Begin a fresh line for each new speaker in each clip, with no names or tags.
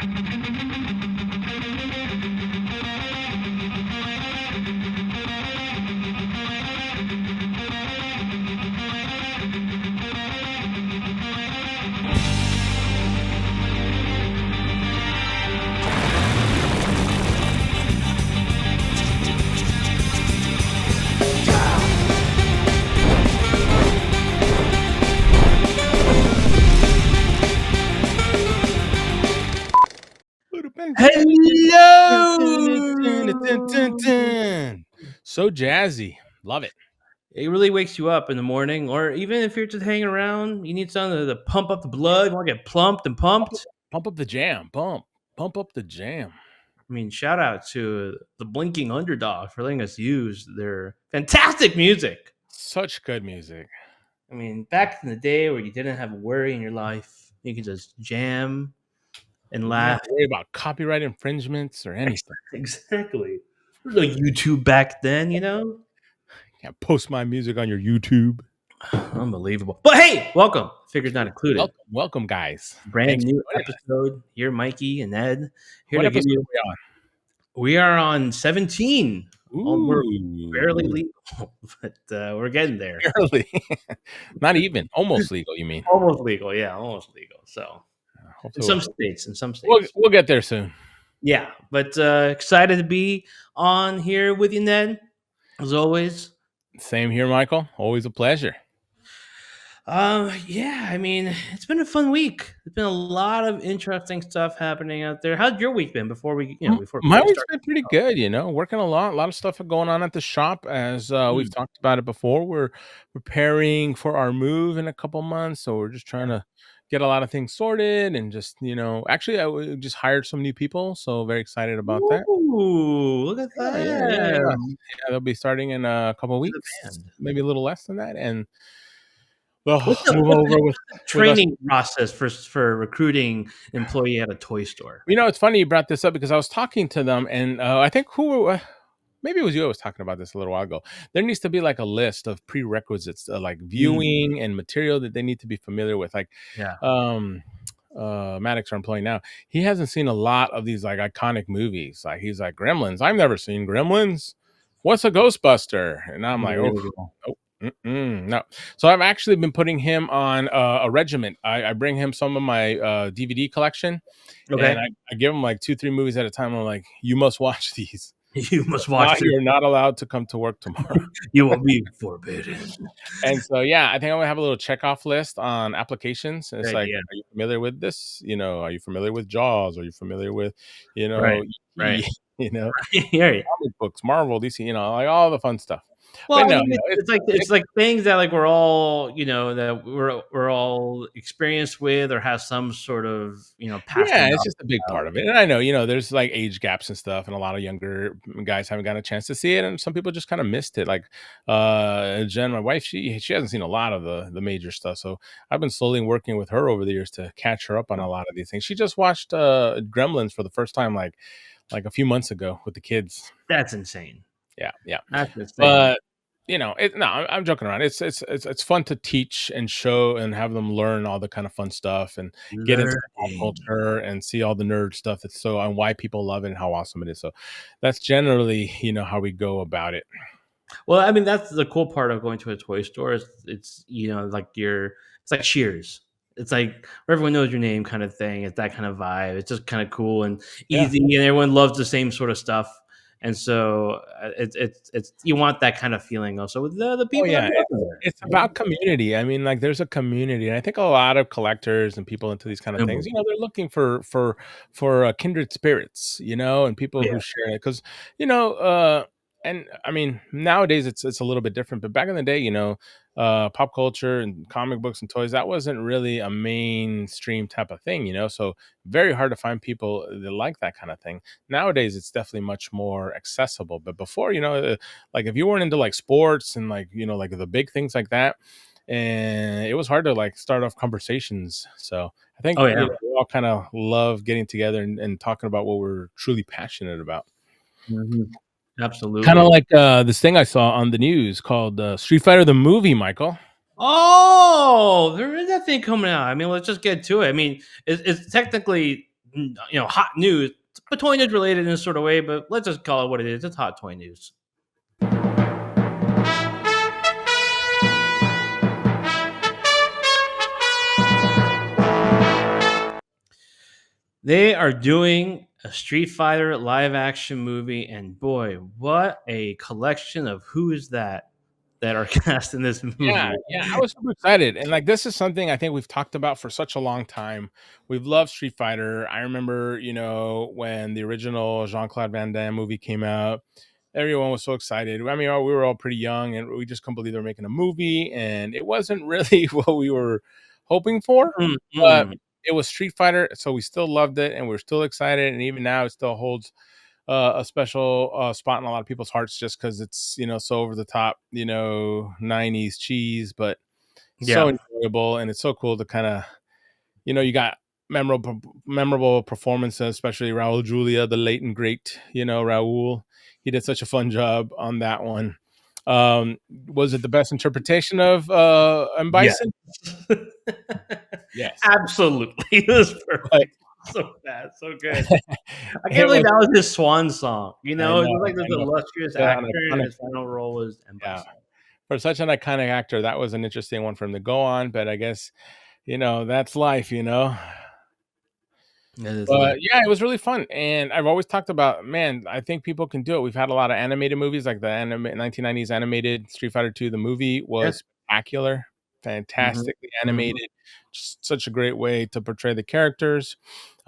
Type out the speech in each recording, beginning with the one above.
Hello! So jazzy. Love it.
It really wakes you up in the morning, or even if you're just hanging around, you need something to pump up the blood. You want to get plumped and pumped.
Pump up the jam. Pump up the jam.
I mean, shout out to the Blinking Underdog for letting us use their fantastic music.
Such good music.
I mean, back in the day where you didn't have a worry in your life, you could just jam and laugh.
Not worry about copyright infringements or anything.
Exactly. There was no YouTube back then, you know?
Can't post my music on your YouTube.
Unbelievable. But hey, welcome. Figures not included.
Welcome, guys.
Brand new episode. Here, Mikey and Ed. Here
what
to give
episode
you.
are we on?
We are on 17. We're
Ooh.
barely legal, but we're getting there.
Barely. Not even. Almost legal, you mean?
Almost legal, yeah, almost legal. So in some states.
We'll get there soon.
Yeah, but excited to be on here with you, Ned, as always.
Same here, Michael. Always a pleasure.
Yeah, I mean, it's been a fun week. There's been a lot of interesting stuff happening out there. How's your week been before we,
my week's been pretty good, working a lot of stuff going on at the shop as we've talked about it before. We're preparing for our move in a couple months, so we're just trying to get a lot of things sorted and just, actually I just hired some new people, so very excited about that.
Ooh, look at that.
Yeah, they'll be starting in a couple of weeks, maybe a little less than that, and
what's the training process for recruiting employee at a toy store?
It's funny you brought this up because I was talking to them, and I think maybe it was you I was talking about this a little while ago. There needs to be like a list of prerequisites, like viewing and material that they need to be familiar with. Like, Maddox, our employee now, he hasn't seen a lot of these like iconic movies. Like he's like, Gremlins. I've never seen Gremlins. What's a Ghostbuster? And I'm like, no. So I've actually been putting him on a regiment. I bring him some of my DVD collection, and I give him like 2-3 movies at a time. I'm like, you must watch these.
You must watch.
You're not allowed to come to work tomorrow.
You will be forbidden.
And so, yeah, I think I'm gonna have a little checkoff list on applications. And it's are you familiar with this? Are you familiar with Jaws? Are you familiar with,
right.
Comic books, Marvel, DC, like all the fun stuff.
Well, it's like things that like we're all that we're all experienced with or have some sort of past.
Yeah, it's just a big part of it. And I know there's like age gaps and stuff, and a lot of younger guys haven't gotten a chance to see it, and some people just kind of missed it. Like Jen, my wife, she hasn't seen a lot of the major stuff, so I've been slowly working with her over the years to catch her up on a lot of these things. She just watched Gremlins for the first time like a few months ago with the kids.
That's insane.
Yeah.
That's insane.
But I'm joking around. It's fun to teach and show and have them learn all the kind of fun stuff and get into pop culture and see all the nerd stuff that's so and why people love it and how awesome it is. So that's generally how we go about it.
Well, I mean, that's the cool part of going to a toy store. It's like it's like Cheers. It's like where everyone knows your name kind of thing. It's that kind of vibe. It's just kind of cool and easy, and everyone loves the same sort of stuff. And so it's you want that kind of feeling also with the people.
It's about community. I mean, like there's a community, and I think a lot of collectors and people into these kind of things, they're looking for kindred spirits, and people who share it because and I mean nowadays it's a little bit different, but back in the day, pop culture and comic books and toys, that wasn't really a mainstream type of thing, so very hard to find people that like that kind of thing. Nowadays it's definitely much more accessible, but before, like if you weren't into like sports and like like the big things like that, and it was hard to like start off conversations. So I think we all kind of love getting together and talking about what we're truly passionate about.
Absolutely.
Kind of like this thing I saw on the news called Street Fighter the movie, Michael.
Oh, there is that thing coming out. I mean, let's just get to it. I mean, it's technically hot news, but toy news related in a sort of way. But let's just call it what it is. It's hot toy news. They are doing a Street Fighter live action movie, and boy, what a collection of who is that are cast in this
Yeah,
movie.
yeah, I was super excited, and, like, this is something I think we've talked about for such a long time. We've loved Street Fighter. I remember, when the original Jean-Claude Van Damme movie came out, everyone was so excited. I mean, we were all pretty young, and we just couldn't believe they were making a movie, and it wasn't really what we were hoping for, but
Mm-mm.
it was Street Fighter, so we still loved it, and we're still excited, and even now it still holds a special spot in a lot of people's hearts just because it's so over the top 90s cheese, but so
Yeah,
enjoyable, and it's so cool to kind of you got memorable performances, especially Raul Julia, the late and great Raul. He did such a fun job on that one. Was it the best interpretation of M
yeah,
Bison? Yes.
absolutely. It was
But
perfect. So bad, so good. I can't
it
believe
was
that was his swan song.
I
It was
know,
like this
I know.
illustrious
Yeah, an
actor, and
iconic,
his final role was M.
yeah.
Bison.
For such an iconic actor, that was an interesting one for him to go on, but I guess, that's life.
That is life.
But yeah, it was really fun, and I've always talked about, man, I think people can do it. We've had a lot of animated movies, like the 1990s animated Street Fighter 2. The movie
Yeah.
was spectacular,
Mhm,
fantastically
mhm.
animated, just such a great way to portray the characters.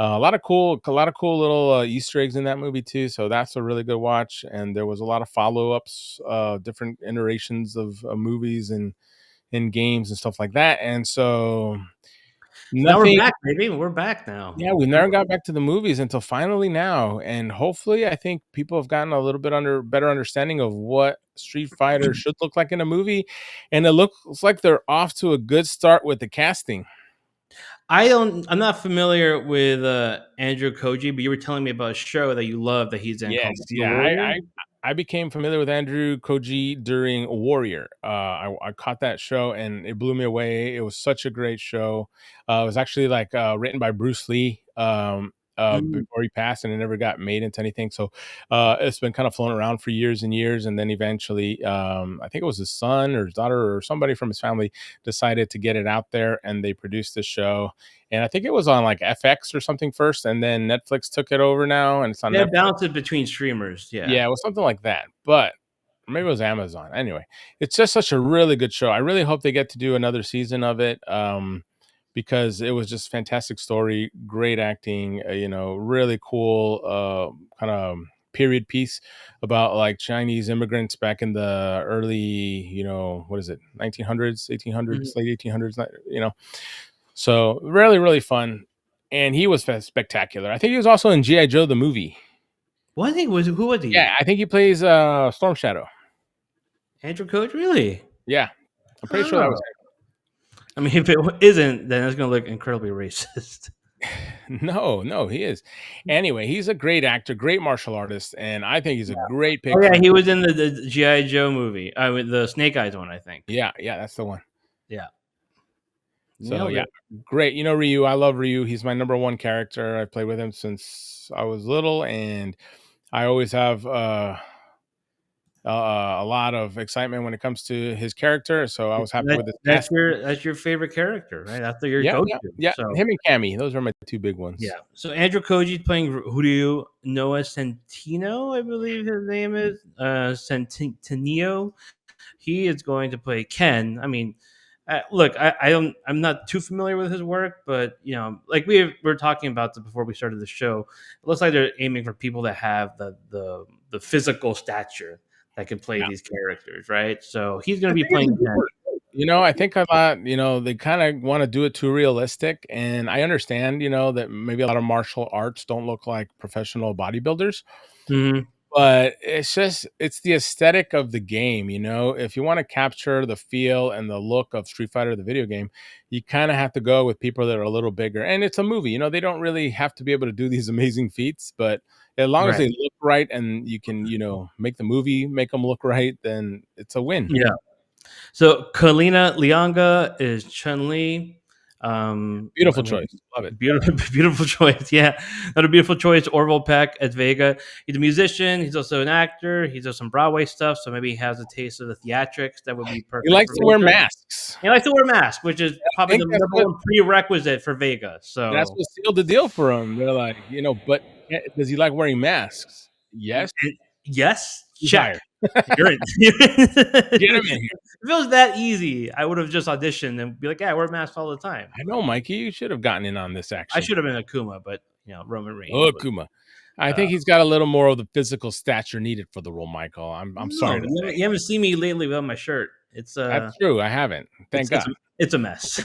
A lot of cool little Easter eggs in that movie too. So that's a really good watch. And there was a lot of follow-ups, different iterations of movies and games and stuff like that. And so
So now we're
nothing.
back, baby. We're back now.
Yeah, we never got back to the movies until finally now, and hopefully, I think people have gotten a little bit better understanding of what Street Fighter should look like in a movie, and it looks like they're off to a good start with the casting.
I'm not familiar with, Andrew Koji, but you were telling me about a show that you love that he's in called
Yes,
The
yeah,
Warrior?
I became familiar with Andrew Koji during Warrior. I caught that show and it blew me away. It was such a great show. It was actually like written by Bruce Lee
Mm.
before he passed, and it never got made into anything. So it's been kind of flown around for years and years, and then eventually, I think it was his son or his daughter or somebody from his family decided to get it out there, and they produced this show. And I think it was on like FX or something first, and then Netflix took it over now, and it's on
Yeah, it
Netflix.
bounces between streamers, yeah.
Yeah, it was something like that, but maybe it was Amazon. Anyway, it's just such a really good show. I really hope they get to do another season of it, because it was just fantastic story, great acting, really cool, kinda period piece about, like, Chinese immigrants back in the early, what is it, 1900s,
Mhm.
1800s, late 1800s, so really, really fun, and he was spectacular. I think he was also in G.I. Joe the movie.
Who was
Yeah,
he?
I think he plays, Storm Shadow.
Andrew Coach? Really?
Yeah, I'm pretty sure that was
Oh. I mean, if it isn't, then it's gonna look incredibly racist.
him. No, no, he is. Anyway, he's a great actor, great martial artist, and I think he's a great
Oh,
pick
yeah,
for.
he was in the G.I. Joe movie, with the Snake Eyes one, I think.
Yeah, yeah, that's the one.
Yeah.
So,
Nailed
yeah,
it.
great. Ryu, I love Ryu. He's my number 1 character. I played with him since I was little, and I always have, a lot of excitement when it comes to his character, so I was happy
That
with his cast.
that's your favorite character, right? That's your
Yeah, yeah,
go-to.
yeah,
So,
him and Cammy, those are my 2 big ones.
yeah. So Andrew Koji's playing Ryu Noah Centino, I believe his name is, Centineo. He is going to play Ken. I mean, look, I'm not too familiar with his work, but like we were talking about this before we started the show. It looks like they're aiming for people that have the physical stature that can play
Yeah.
these characters, right? So he's going
I
to be
think it's a
playing
good
Ken.
work. I think a lot, they kinda wanna do it too realistic, and I understand, that maybe a lot of martial arts don't look like professional bodybuilders,
Mhm.
but it's the aesthetic of the game, If you wanna capture the feel and the look of Street Fighter, the video game, you kinda have to go with people that are a little bigger, and it's a movie, they don't really have to be able to do these amazing feats, but as long as
Right.
they look right and you can, make the movie make them look right, then it's a win.
Yeah. So Kalina Lianga is Chun Li.
Beautiful
I mean,
choice. Love it.
beautiful, beautiful choice. Yeah, another beautiful choice. Orville Peck as Vega. He's a musician. He's also an actor. He does some Broadway stuff, so maybe he has a taste of the theatrics that would be
He
perfect
likes
for
to wear
Vega.
masks.
He likes to wear masks, which is
I
probably
think
the number one prerequisite for Vega.
that's
So
what sealed the deal for him. They're like, but does he like wearing masks? Yes.
yes,
He's
check.
hired.
You're in.
Get him in here.
If it was that easy, I would have just auditioned and be like, "Yeah, I wear masks all the time."
I know, Mikey. You should have gotten in on this
I
action.
should have been Akuma, but Roman
Oh,
Reigns was.
Kuma. I
Uh,
think he's got a little more of the physical stature needed for the role, Michael. I'm
no,
sorry to say.
you haven't seen me lately without my shirt.
That's true. I haven't. Thank
It's
God.
it's a mess.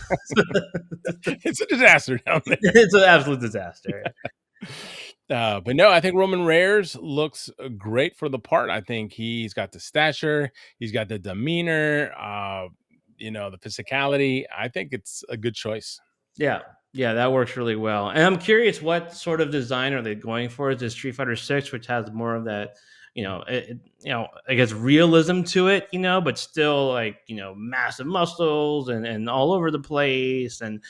It's a disaster down there.
It's an absolute disaster.
But no, I think Roman Reigns looks great for the part. I think he's got the stature, he's got the demeanor, the physicality. I think it's a good choice.
Yeah, yeah, that works really well. And I'm curious, what sort of design are they going for? Is it Street Fighter Six, which has more of that, I guess realism to it, but still like massive muscles and all over the place, and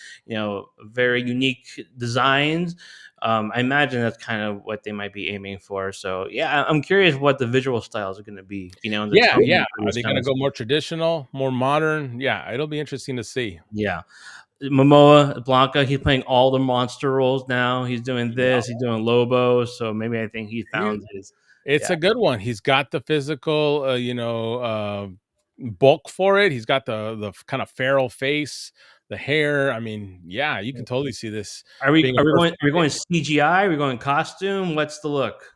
very unique designs. I imagine that's kind of what they might be aiming for. So yeah, I'm curious what the visual styles are going to be. And the
Yeah,
tone
yeah.
for
Are
this
they
kind
gonna
of
go
stuff.
more traditional, more modern? Yeah, it'll be interesting to see.
Yeah. Momoa Blanca, he's playing all the monster roles now. He's doing
Yeah.
this, he's doing Lobo. So maybe I think he
He
found his.
It's
Yeah,
a good one. He's got the physical, bulk for it. He's got the kind of feral face, the hair. I mean, yeah, you can totally see this
are we
being a
are we going
perfect
are we going
fit.
CGI? Are we going costume? What's the look?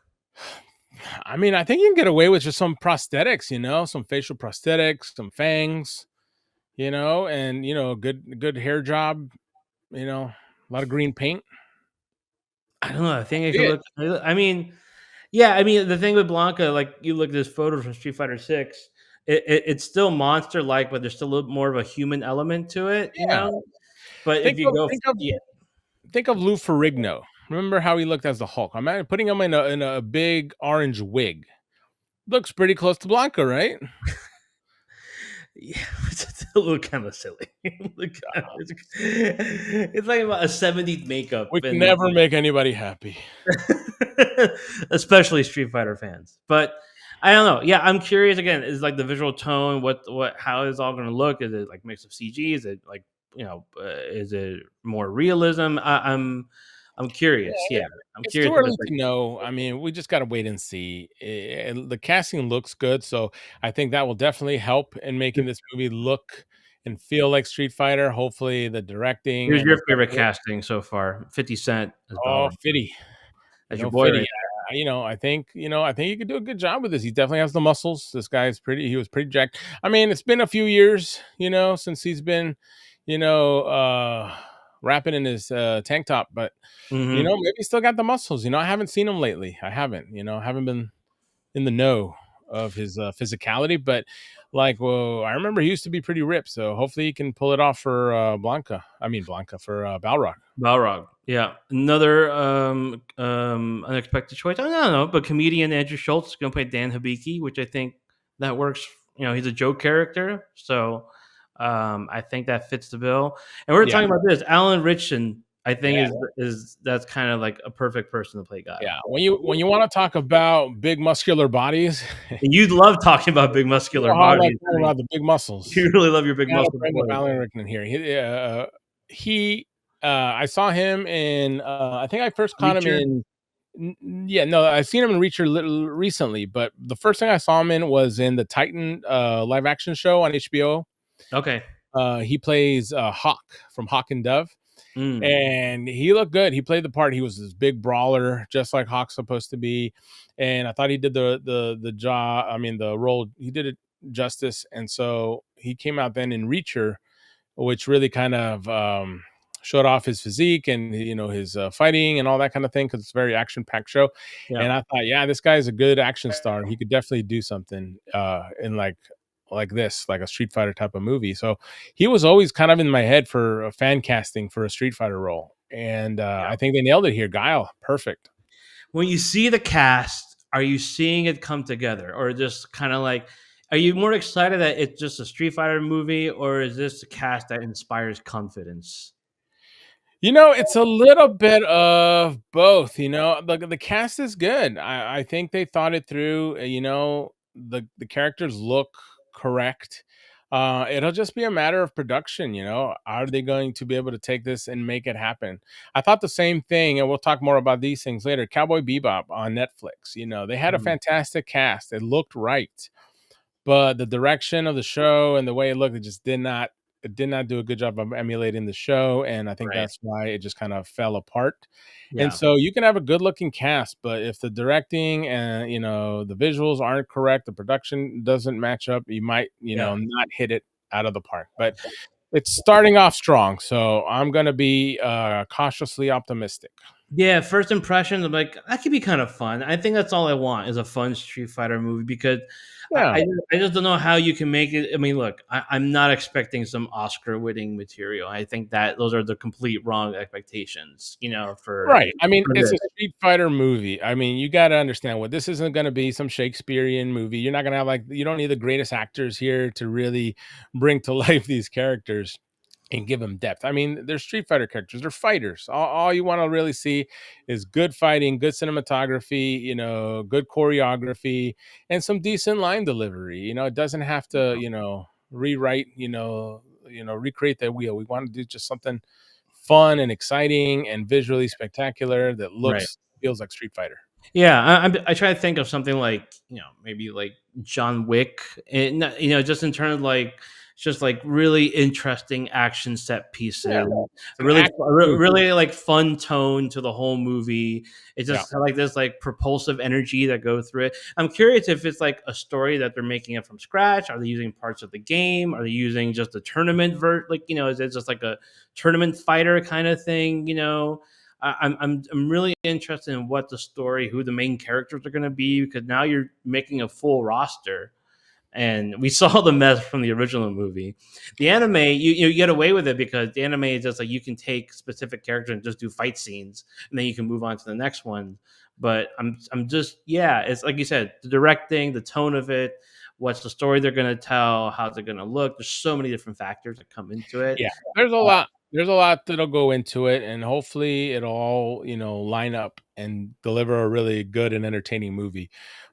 I mean, I think you can get away with just some prosthetics, some facial prosthetics, some fangs, and good hair job, a lot of green paint.
I don't know. I think it
See
could
it.
look. I mean, yeah. I mean, the thing with Blanca, like you look at this photo from Street Fighter Six, it's still monster like, but there's still a little more of a human element to it,
Yeah.
But if
Think
you
of
go,
think of
yeah,
think of Lou Ferrigno. Remember how he looked as the Hulk? I'm putting him in a big orange wig. Looks pretty close to Blanca, right?
yeah, it's a little kind of silly. It's like about a 70s makeup
We can
and
never make anybody happy.
especially Street Fighter fans. But I don't know. Yeah, I'm curious again, is like the visual tone, what how is all going to look? Is it like mix of CG? Is it like, is it more realism? I'm curious. Yeah. I'm
It's too
curious if
early
it's like
to know. I mean, we just gotta wait and see. The casting looks good, so I think that will definitely help in making this movie look and feel like Street Fighter. Hopefully, the directing
who's
and the
your favorite
writing.
casting so far? 50 Cent as
Oh,
Balrog.
Fitty.
That's your boy
Fitty.
right
I think he could do a good job with this. He definitely has the muscles. This guy's pretty. He was pretty jacked. I mean, it's been a few years, since he's been, you know, uh, rapping in his tank top, but
there. Mhm.
maybe he's still got the muscles. I haven't seen him lately. I haven't. Haven't been in the know of his physicality, but well, I remember he used to be pretty ripped. So hopefully he can pull it off for Blanca. I mean Blanca for Balrog.
Balrog. Yeah. Another unexpected choice. I don't know, but comedian Andrew Schultz is gonna play Dan Hibiki, which I think that works. He's a joke character. So I think that fits the bill. And we're
Yeah,
talking about this. Alan Ritchson, I think
yeah.
is that's kind of like a perfect person to play Guile.
Yeah, when you want to talk about big muscular bodies,
And you love talking about big
you
muscular
know how I like
bodies. I
talking
mean,
about the big muscles.
you really love your big
I gotta
muscle
bring up
boys.
Alan Rickman here. I saw him in. I think I first caught him
Reacher.
in. Yeah, no, I've seen him in Reacher little recently, but the first thing I saw him in was in the Titan live action show on HBO.
Okay.
He plays Hawk from Hawk and Dove.
Mm.
And he looked good. He played the part. He was this big brawler, just like Hawk's supposed to be. And I thought he did the job. I mean, the role. He did it justice. And so he came out then in Reacher, which really kind of showed off his physique and his fighting and all that kind of thing because it's a very action packed show.
Yeah.
And I thought, yeah, this guy is a good action star. He could definitely do something in like this, like a Street Fighter type of movie. So he was always kind of in my head for a fan casting for a Street Fighter role, and I think they nailed it here. Guile, perfect.
When you see the cast, are you seeing it come together, or just kind of like, are you more excited that it's just a Street Fighter movie, or is this a cast that inspires confidence?
It's a little bit of both, the cast is good. I think they thought it through, the characters look correct. It'll just be a matter of production, are they going to be able to take this and make it happen? I thought the same thing, and we'll talk more about these things later. Cowboy Bebop on Netflix, they had a
Mhm.
fantastic cast. It looked right. But the direction of the show and the way it looked, it did not do a good job of emulating the show, and I think
Right.
that's why it just kind of fell apart. And
Yeah.
so you can have a good looking cast, but if the directing and the visuals aren't correct, the production doesn't match up, you might,
Yeah.
not hit it out of the park. But it's starting off strong, so I'm gonna be cautiously optimistic.
Yeah, first impressions, I'm like, that could be kind of fun. I think that's all I want is a fun Street Fighter movie because I,
Yeah.
I, I just don't know how you can make it. I mean, look, I'm not expecting some Oscar winning material. I think that those are the complete wrong expectations,
Right. I mean,
for
it's
this.
a Street Fighter movie. I mean, you gotta understand what this isn't gonna be some Shakespearean movie. You're not gonna have you don't need the greatest actors here to really bring to life these characters and give them depth. I mean, they're Street Fighter characters. They're fighters. All you want to really see is good fighting, good cinematography, good choreography, and some decent line delivery. It doesn't have to, rewrite, recreate that wheel. We want to do just something fun and exciting and visually spectacular that
Right.
feels like Street Fighter.
Yeah, I try to think of something like maybe like John Wick, and just in terms of like just like really interesting action set
Yeah,
pieces,
it's an action movie.
really like fun tone to the whole movie. It's
Yeah.
just like this like propulsive energy that go through it. I'm curious if it's like a story that they're making it from scratch. Are they using parts of the game? Are they using just a tournament like is it just like a tournament fighter kind of thing? I'm really interested in what the story, who the main characters are going to be, because now you're making a full roster, and we saw the mess from the original movie. The anime, you get away with it because the anime is just like you can take specific characters and just do fight scenes, and then you can move on to the next one. But I'm just it's like you said, the directing, the tone of it, what's the story they're going to tell, how's it going to look. There's so many different factors that come into it.
Yeah, there's a lot that'll go into it, and hopefully it'll all, line up and deliver a really good and entertaining movie.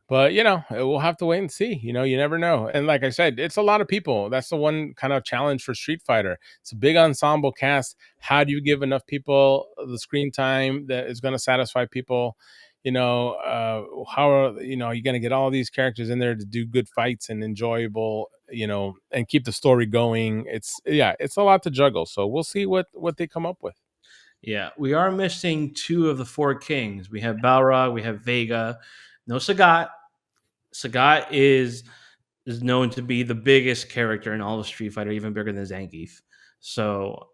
But, we'll have to wait and see. You never know. And like I said, it's a lot of people. That's the one kind of challenge for Street Fighter. It's a big ensemble cast. How do you give enough people the screen time that is going to satisfy people? How are you going to get all these characters in there to do good fights and enjoyable, and keep the story going? It's a lot to juggle, so we'll see what they come up with.
Yeah, we are missing two of the four kings. We have Balrog, we have Vega, no Sagat. Sagat is known to be the biggest character in all of Street Fighter, even bigger than Zangief. So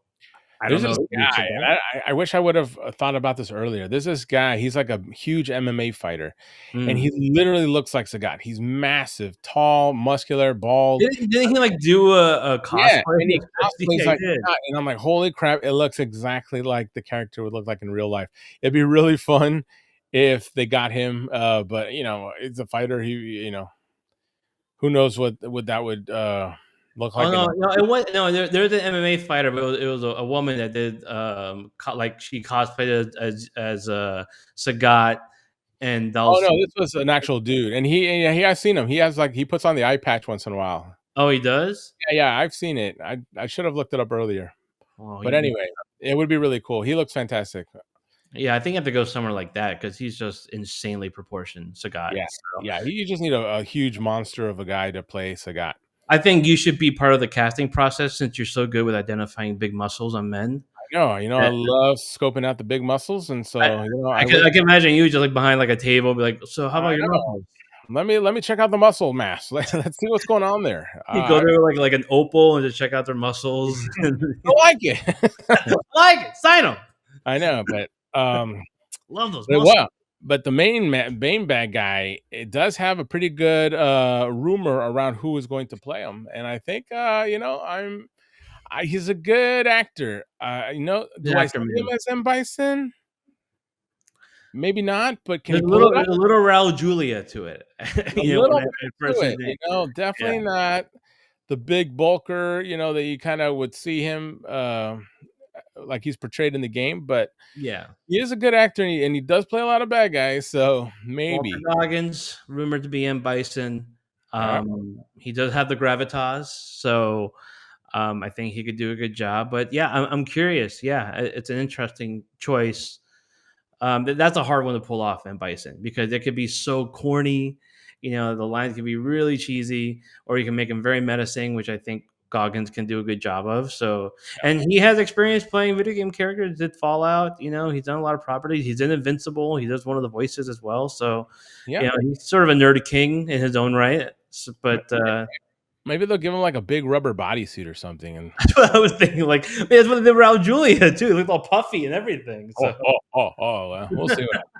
I
There's
don't know
this
who beats
guy,
Sagat.
and I wish I would have thought about this earlier. There's this guy. He's like a huge MMA fighter, and
Mm.
he literally looks like Sagat. He's massive, tall, muscular, bald.
Didn't he like do a
Yeah,
cosplay?
and he cosplays
Yeah, he
like
did.
Scott, and I'm like, "Holy crap, it looks exactly like the character would look like in real life." It'd be really fun if they got him, but, it's a fighter, who knows what that would, look
Oh
like in
no,
a
no, it was no. There's an MMA fighter, but it was a woman that did like she cosplayed as Sagat, and that
Oh,
was
no, this was an actual dude, and I've seen him. He has, he puts on the eye patch once in a while.
oh, he does.
Yeah, yeah, I've seen it. I should have looked it up earlier.
Oh,
But anyway, it would be really cool. He looks fantastic.
yeah, I think you have to go somewhere like that because he's just insanely proportioned, Sagat.
Yeah,
So
yeah, you just need a huge monster of a guy to play Sagat.
I think you should be part of the casting process since you're so good with identifying big muscles on men.
I
That-
love scoping out the big muscles, and
I,
so,
I
I
can
wish
I can imagine you just like behind like a table, be like, "So how about
I
your
know.
muscles?"
Let me check out the muscle mass. Let's see what's going on there.
You go there with like an opal and just check out their muscles.
I like it.
I like it. Sign them.
I know, but,
Love those
but
muscles.
well, but the main bad guy, it does have a pretty good, rumor around who is going to play him, and I think, he's a good actor.
The
Do I see
actor
him
man.
as M. Bison? Maybe not, but can he
There's
pull it off?
a little Raul Julia to it.
A little
When I
bit
first
to
his
it,
name. Yeah.
definitely not the big bulker, that you kinda would see him, like he's portrayed in the game, but
Yeah.
he is a good actor, and he does play a lot of bad guys, so
Walter
maybe.
Goggins, rumored to be M. Bison.
Yeah.
He does have the gravitas, so I think he could do a good job. But yeah, I'm curious. Yeah, it's an interesting choice. That's a hard one to pull off, M. Bison, because it could be so corny. You know, the lines can be really cheesy, or you can make them very menacing, which I think Goggins can do a good job of. So, and he has experience playing video game characters. Did Fallout? You know, he's done a lot of properties. He's in Invincible. He does one of the voices as well. So,
Yeah.
you know, he's sort of a nerd king in his own right.
M
But
maybe they'll give him, like, a big rubber bodysuit or something, and
that's what I was thinking. Like, man, that's what they did around Julia too. He looked all puffy and everything. So.
well, we'll see what happens.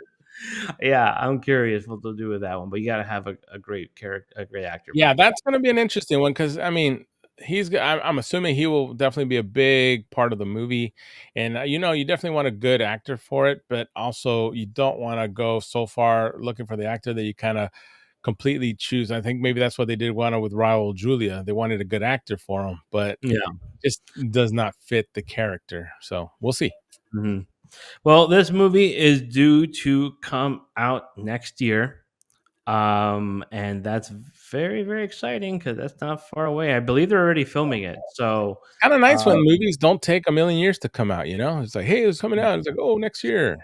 Yeah, I'm curious what they'll do with that one, but you gotta have a great character, a great actor
Yeah,
playing it.
that's gonna be an interesting one because I mean, I'm assuming he will definitely be a big part of the movie, and, you definitely want a good actor for it, but also you don't wanna go so far looking for the actor that you kinda completely choose. I think maybe that's what they did wanted with Raul Julia. They wanted a good actor for him, but
Yeah.
just does not fit the character, so we'll see.
Mhm. Well, this movie is due to come out next year, and that's very, very exciting because that's not far away. I believe they're already filming it. So,
Kinda nice when
um,
movies don't take a million years to come out, you know? It's like, "Hey, it's coming out." It's like, "Oh, next year."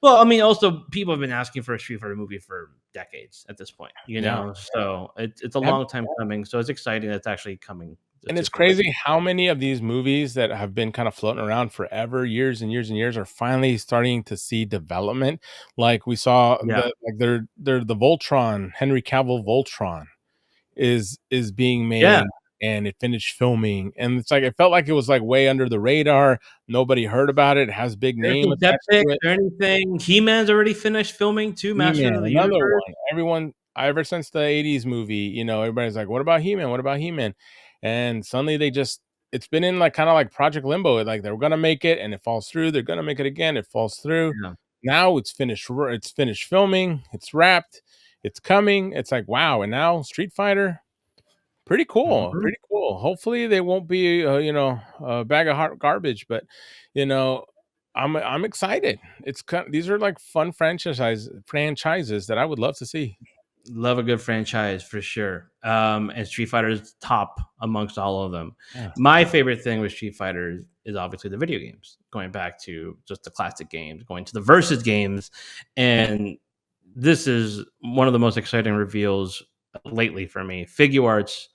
well, I mean, also people have been asking for a Street Fighter movie for decades at this point, you
Yeah.
know. So it's a
Have
long time coming. So it's exciting that it's actually coming
And
to
it's
fruition.
crazy how many of these movies that have been kind of floating around forever, years and years and years, are finally starting to see development. Like we saw
Yeah.
they're the Voltron, Henry Cavill Voltron is being
Yeah.
made and it finished filming. And it's like it felt like it was like way under the radar. Nobody heard about it. It has big
There's
name
no
attached
Depix
to it.
or anything. He-Man's already finished filming too, Masters
He-Man,
of the
another
Universe.
one. Everyone ever since the '80s movie, everybody's like, "What about He-Man? What about He-Man?" And suddenly it's been in like kinda like Project Limbo, like, they're gonna make it and it falls through, they're gonna make it again, it falls through.
Yeah.
Now it's finished filming, it's wrapped, it's coming, it's like, wow, and now Street Fighter,
Mhm.
pretty cool. Hopefully, they won't be, a bag of hot garbage, but, you know, I'm excited. These are, like, fun franchises that I would love to see.
Love a good franchise for sure. And Street Fighter is top amongst all of them.
Yeah.
My favorite thing with Street Fighter is obviously the video games, going back to just the classic games, going to the versus games. And this is one of the most exciting reveals lately for me. Figuarts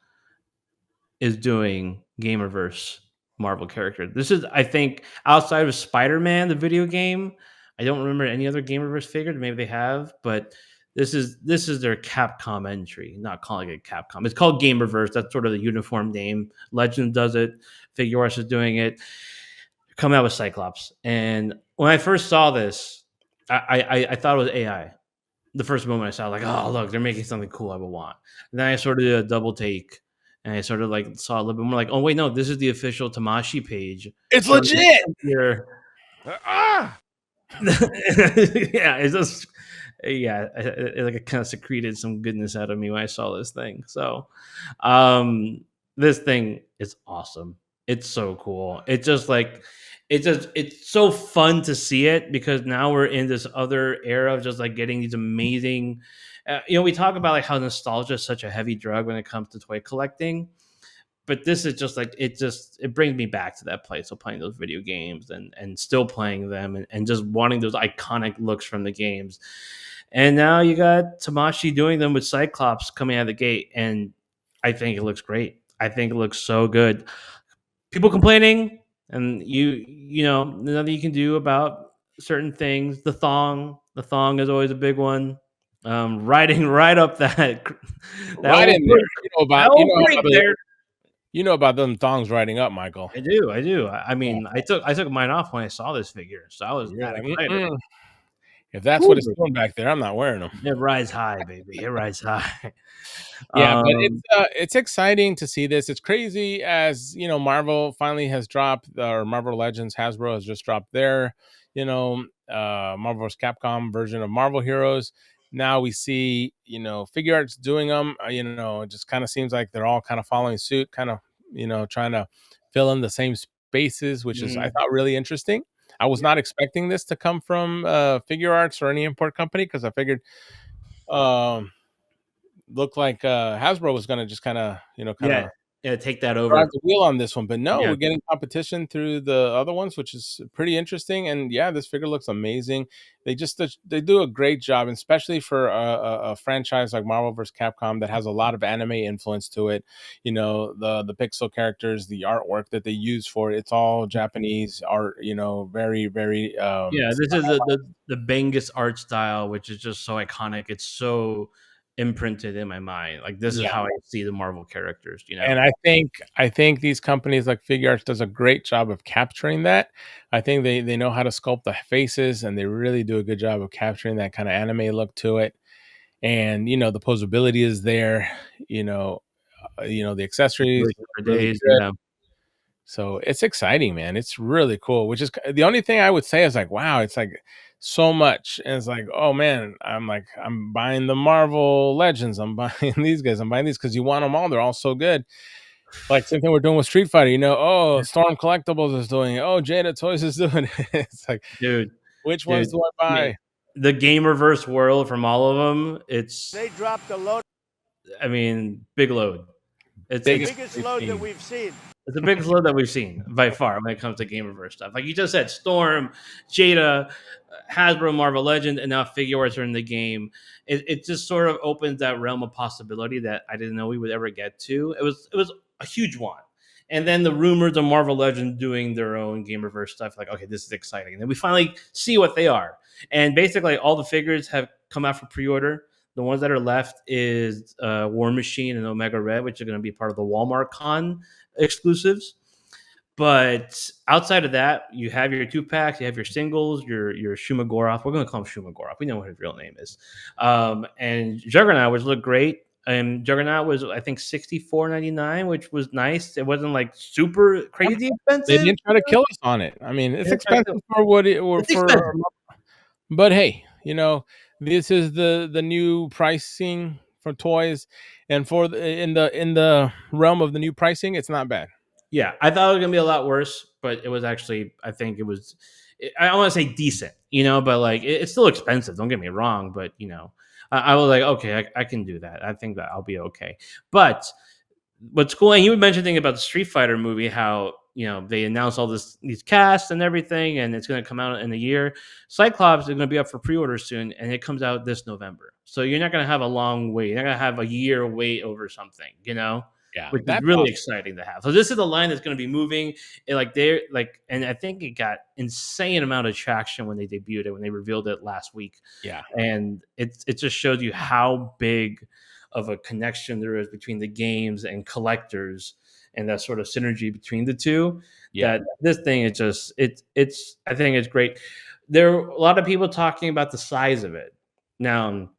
is doing GamerVerse Marvel character. This is, I think, outside of Spider-Man, the video game. I don't remember any other GamerVerse figure. Maybe they have, but this is their Capcom entry. Not calling it Capcom. It's called GamerVerse. That's sort of the uniform name. Legend does it. Figuarts is doing it. Coming out with Cyclops. And when I first saw this, I thought it was AI. The first moment I saw, like, oh look, they're making something cool I would want. And then I sort of did a double take, and I sort of like saw a little bit more, like, oh wait, no, this is the official Tamashi page
It's
showing
legit!
here.
Ah!
Yeah, it's just yeah, like it kind of secreted some goodness out of me when I saw this thing. So, um, this thing is awesome. It's so cool. It's so fun to see it because now we're in this other era of just like getting these amazing. We talk about like how nostalgia is such a heavy drug when it comes to toy collecting, but this is just like it brings me back to that place of playing those video games and still playing them and just wanting those iconic looks from the games. And now you got Tamashi doing them with Cyclops coming out of the gate, and I think it looks great. I think it looks so good. People complaining, and nothing you can do about certain things. The thong is always a big one. Riding right up that
Right
old
in there.
brick,
You know
that
about
old brick there.
them thongs riding up, Michael.
I do. I
Yeah.
mean, I took mine off when I saw this figure, so I was
You're
that
like,
excited.
"Mm-mm. If that's what
Woo,
it's doing back there, I'm not wearing them."
it rides high, baby. It rides high.
Yeah, but
Um,
it's exciting to see this. It's crazy as, Marvel finally has dropped or Marvel Legends, Hasbro has just dropped their, Marvel vs. Capcom version of Marvel Heroes. Now we see, Figure Arts doing them. It just kind of seems like they're all kind of following suit, kind of, trying to fill in the same faces, which is I thought really interesting. I was not expecting this to come from Figuarts or any import company because I figured um, looked like Hasbro was going to just kind
Yeah,
of
yeah, take that
drive
over.
the wheel on this one. But no,
Yeah.
we're getting competition through the other ones, which is pretty interesting. And yeah, this figure looks amazing. They do a great job, especially for a franchise like Marvel vs. Capcom that has a lot of anime influence to it. You know, the pixel characters, the artwork that they use for it, it's all Japanese art. You know, very
Yeah, this is the Bengus art style, which is just so iconic. It's so imprinted in my mind. Like this is
yeah.
how I see the Marvel characters, you
And
know?
I think these companies like Figuarts does a great job of capturing that. I think they know how to sculpt the faces, and they really do a good job of capturing that kind of anime look to it. And the posability is there. The accessories
Really
look
for
really
days,
good.
yeah.
So it's exciting, man. It's really cool. Which is the only thing I would say is like, wow, it's like so much, and it's like, oh man, I'm buying the Marvel Legends. I'm buying these guys. I'm buying these because you want them all. They're all so good. Like, same thing we're doing with Street Fighter, oh, Storm Collectibles is doing it. Oh, Jada Toys is doing it. It's like,
Dude,
which ones
dude,
do I
I mean,
buy?
the Gamerverse world from all of them, it's
They dropped a load,
I mean, big load. It's
the
it's
Biggest
biggest
we've
load that
seen.
we've seen.
It's the biggest load that we've seen by far when it comes to Gamerverse stuff. Like you just said, Storm, Jada, Hasbro, Marvel Legend, and now Figuarts are in the game. It just sort of opens that realm of possibility that I didn't know we would ever get to. It was a huge one. And then the rumors of Marvel Legends doing their own Gamerverse stuff, like, okay, this is exciting. And then we finally see what they are. And basically, all the figures have come out for pre-order. The ones that are left is War Machine and Omega Red, which are going to be part of the Walmart Con exclusives. But outside of that, you have your two packs, you have your singles, your Shumagorov. We're going to call him Shumagorov. We know what his real name is. And Juggernaut, which looked great. And Juggernaut was, I think, $64.99, which was nice. It wasn't like super
Yeah,
crazy
they
expensive.
didn't try to kill us on it. I mean, it's
Yeah,
expensive for what it or
it's
for,
expensive.
but hey, this is the new pricing for toys, and for in the realm of the new pricing, it's not bad.
Yeah, I thought it was gonna be a lot worse, but it was actually. I think it was. I don't want to say decent, but like it's still expensive. Don't get me wrong, but I was like, okay, I can do that. I think that I'll be okay. But what's cool, and you were mentioning about the Street Fighter movie, how they announced all these casts and everything, and it's going to come out in a year. Cyclops is going to be up for pre-order soon, and it comes out this November. So you're not going to have a long wait. You're not going to have a year wait over something,
Yeah,
which is
that's
really
awesome.
exciting to have. So this is a line that's going to be moving. And like they're like, and I think it got insane amount of traction when they debuted it, when they revealed it last week,
Yeah,
and it just shows you how big of a connection there is between the games and collectors, and that sort of synergy between the two.
yeah,
That this thing is just it's I think it's great. There are a lot of people talking about the size of it. Now,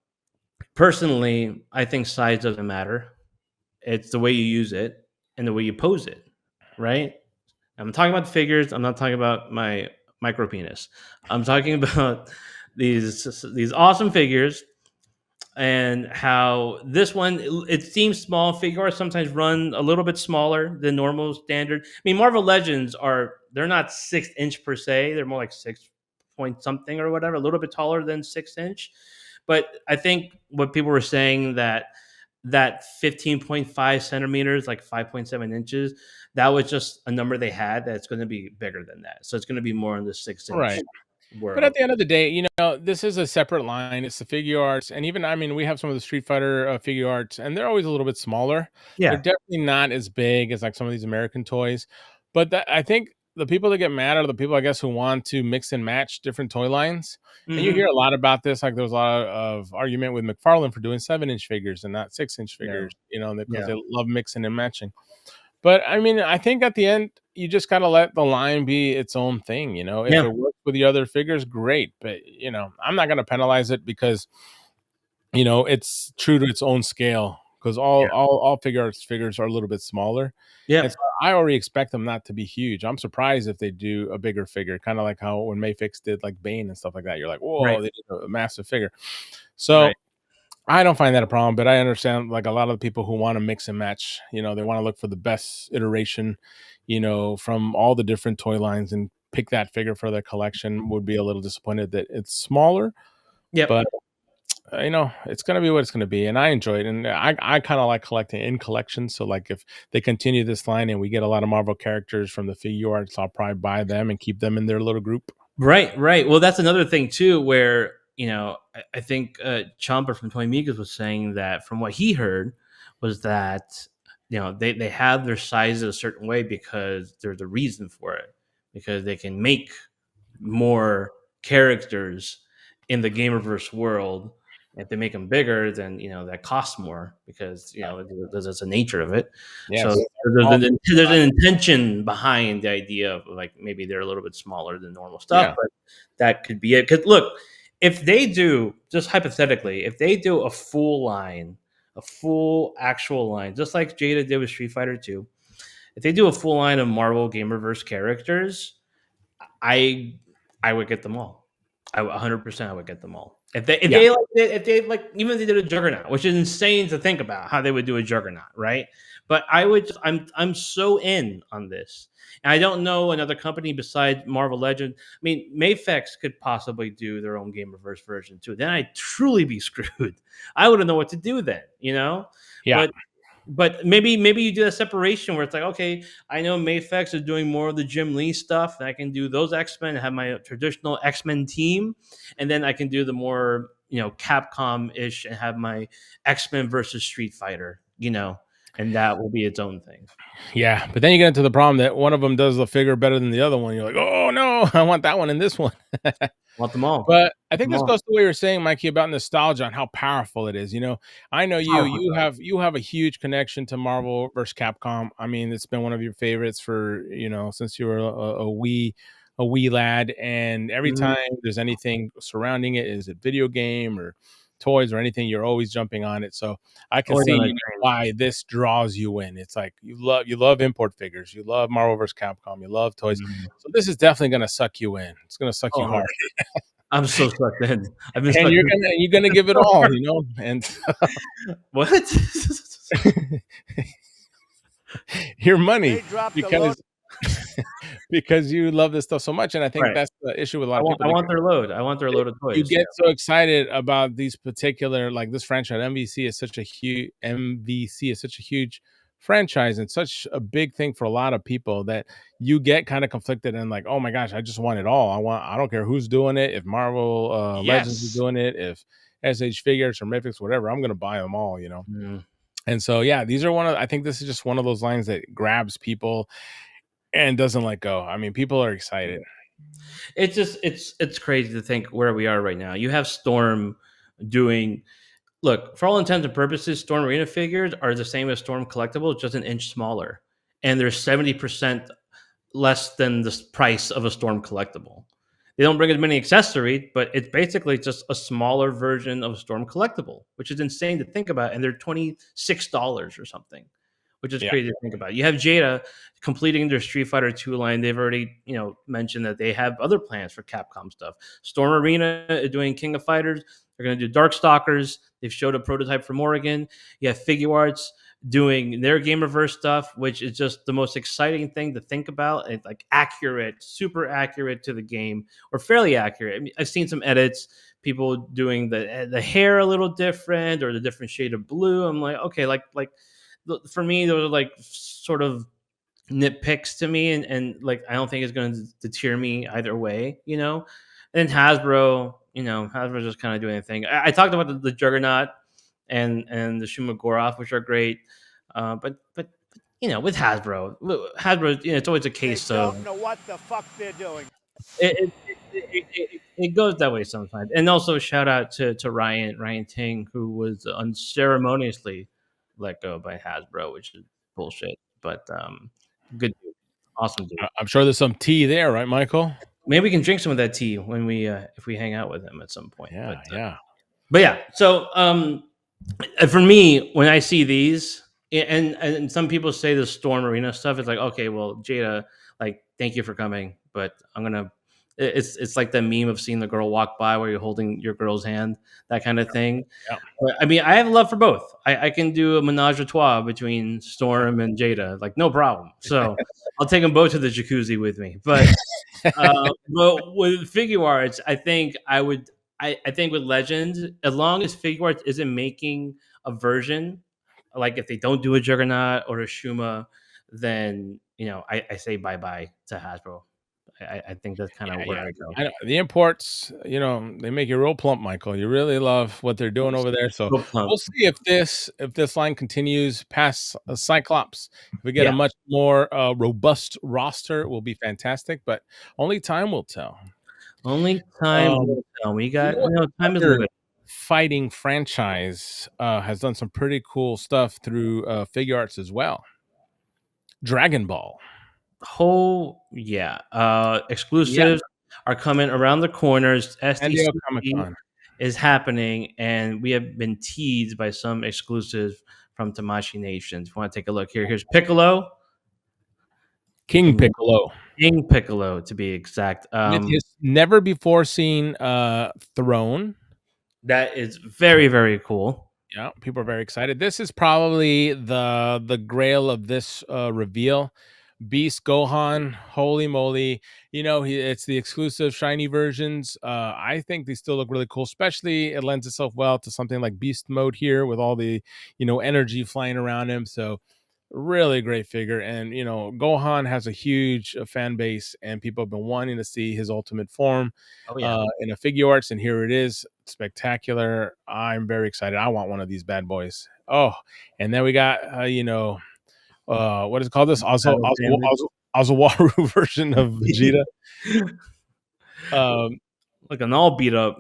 personally, I think size doesn't matter. It's the way you use it and the way you pose it, right? I'm talking about the figures. I'm not talking about my micro penis. I'm talking about these awesome figures, and how this one, it seems small. Figures sometimes run a little bit smaller than normal standard. I mean, Marvel Legends they're not 6 inch per se. They're more like 6 point something or whatever, a little bit taller than 6 inch. But I think what people were saying, that 15.5 centimeters, like 5.7 inches, that was just a number they had, that's going to be bigger than that. So it's going to be more in the 6 inch
right. But at
world.
the end of the day, this is a separate line. It's the figure arts, and even I mean, we have some of the Street Fighter figure arts, and they're always a little bit smaller. They're
Yeah.
definitely not as big as like some of these American toys. But I think the people that get mad are the people, I guess, who want to mix and match different toy lines. And you hear
Hmm.
a lot about this. Like there was a lot of argument with McFarlane for doing 7-inch figures and not 6-inch
Yeah.
figures. Because
Yeah.
they love mixing and matching. But I mean, I think at the end, you just gotta let the line be its own thing. If
Yeah.
it works with the other figures, great. But I'm not gonna penalize it because it's true to its own scale. Because
Yeah.
all figures are a little bit smaller, and
Yeah.
so I already expect them not to be huge. I'm surprised if they do a bigger figure, kind of like how when Mafex did like Bane and stuff like that. You're like,
Right.
whoa, they did a massive figure.
Right.
So I don't find that a problem, but I understand like a lot of the people who want to mix and match, they want to look for the best iteration, from all the different toy lines and pick that figure for their collection would be a little disappointed that it's smaller.
Yep.
But it's gonna be what it's gonna be, and I enjoy it, and I kind of like collecting in collections. So like if they continue this line and we get a lot of Marvel characters from the Figuarts, I'll probably buy them and keep them in their little group.
Right, right. Well, that's another thing too, where I think Chomper from Toy Migas was saying that from what he heard was that they have their sizes a certain way because there's a reason for it, because they can make more characters in the Gamerverse world. If they make them bigger, then that costs more because there's a nature of it. So
Yes, all
there's an intention behind the idea of like maybe they're a little bit smaller than normal stuff,
yeah,
but that could be it. Because look, if they do, just hypothetically, if they do a full line, a full actual line, just like Jada did with Street Fighter 2, if they do a full line of Marvel Gamerverse characters, I I would get them all. 100% I would get them all.
yeah,
If they like even if they did a Juggernaut, which is insane to think about how they would do a Juggernaut, right? But I'm so in on this. And I don't know another company besides Marvel Legend. I mean, Mafex could possibly do their own Game Reverse version too. Then I'd truly be screwed. I wouldn't know what to do then.
yeah.
But maybe you do a separation where it's like, okay, I know Mafex is doing more of the Jim Lee stuff, and I can do those X-Men and have my traditional X-Men team, and then I can do the more Capcom-ish and have my X-Men versus Street Fighter, and that will be its own thing.
Yeah, but then you get into the problem that one of them does the figure better than the other one. You're like, "Oh, no, I want that one in this one."
Want them all.
But I
Want
think
them
this
all.
goes to what you were saying, Mikey, about nostalgia and how powerful it is. I know you
Powerful.
you have a huge connection to Marvel versus Capcom. I mean, it's been one of your favorites for, since you were a wee lad, and every
Mhm.
time there's anything surrounding it, is it video game or toys or anything, you're always jumping on it. So I can
Always on
see
that train.
why this draws you in. It's like you love import figures, you love Marvel versus Capcom, you love toys.
Mhm.
So this is definitely gonna suck you in. It's gonna suck
Oh,
you hard.
I'm so sucked in. I've been
And
stuck in.
you're gonna give it all, and
What?
your
They
money
dropped the load.
because because you love this stuff so much, and I think
Right.
that's the issue with a lot
I
of
want
people.
I want their load. I want their load of
You
toys.
get so excited about these particular, like, this franchise. MVC is such a huge franchise and such a big thing for a lot of people that you get kind of conflicted and like, oh my gosh, I just want it all. I don't care who's doing it. If Marvel Legends is
Yes.
doing it, if SH Figures or Mafex, whatever, I'm gonna buy them all.
Mm.
And so yeah, I think this is just one of those lines that grabs people and doesn't let go. I mean, people are excited.
It's just it's crazy to think where we are right now. You have Storm doing look, for all intents and purposes, Storm Arena figures are the same as Storm collectibles, just an inch smaller. And they're 70% less than the price of a Storm collectible. They don't bring as many accessories, but it's basically just a smaller version of a Storm collectible, which is insane to think about. And they're $26 or something, which is
Yeah.
crazy to think about. You have Jada completing their Street Fighter 2 line. They've already, mentioned that they have other plans for Capcom stuff. Storm Arena is doing King of Fighters. They're going to do Darkstalkers. They've showed a prototype for Morrigan. You have Figuarts doing their Gamerverse stuff, which is just the most exciting thing to think about. It's like accurate, super accurate to the game, or fairly accurate. I mean, I've seen some edits, people doing the hair a little different or the different shade of blue. I'm like, okay, like for me, those are like sort of nitpicks to me, and like I don't think it's going to deter me either way. And Hasbro just kind of doing a thing. I talked about the Juggernaut and the Shumagoroth, which are great, but with Hasbro, it's always a
They
case of
don't know what the fuck they're doing.
it goes that way sometimes. And also shout out to Ryan Ting, who was unceremoniously let go by Hasbro, which is bullshit. But good dude, awesome dude.
I'm sure there's some tea there, right, Michael?
Maybe we can drink some of that tea when we if we hang out with him at some point.
Yeah, yeah.
But yeah, so for me, when I see these, and some people say the Storm Arena stuff, it's like, okay, well, Jada, like, thank you for coming, but I'm gonna It's like the meme of seeing the girl walk by where you're holding your girl's hand, that kind of thing.
Yeah.
But, I mean, I have love for both. I can do a menage a trois between Storm and Jada, like no problem. So I'll take them both to the jacuzzi with me. But with Figuarts, I think I would. I think with Legends, as long as Figuarts isn't making a version, like if they don't do a Juggernaut or a Shuma, then I say bye bye to Hasbro. I think that's kind of
Yeah,
where I go.
I know. The imports, they make you real plump, Michael. You really love what they're doing over there. So
So plump.
we'll see if this line continues past Cyclops. If we get a
Yeah,
much more robust roster, it will be fantastic. But only time will tell.
only time
Um,
will tell. We
you
got
know what?
time is
Other
limited.
fighting franchise has done some pretty cool stuff through figure arts as well. Dragon Ball.
Whole yeah,
Yeah,
exclusives are coming around the corners.
San Diego Comic
SDCC
Con.
is happening, and we have been teased by some exclusives from Tamashi Nation. If you want to take a look here's Piccolo,
King
and
Piccolo
King Piccolo to be exact.
with his never before seen throne.
That is very, very cool.
Yeah, people are very excited. This is probably the grail of this reveal. Beast Gohan, holy moly! It's the exclusive shiny versions. I think they still look really cool. Especially, it lends itself well to something like Beast mode here with all the energy flying around him. So really great figure. And Gohan has a huge fan base, and people have been wanting to see his ultimate form
Oh yeah.
in a figure arts, and here it is. Spectacular. I'm very excited. I want one of these bad boys. Oh, and then we got what is it called? This
Battle damage.
Ozawaru version of Vegeta. Um,
Looking all beat up.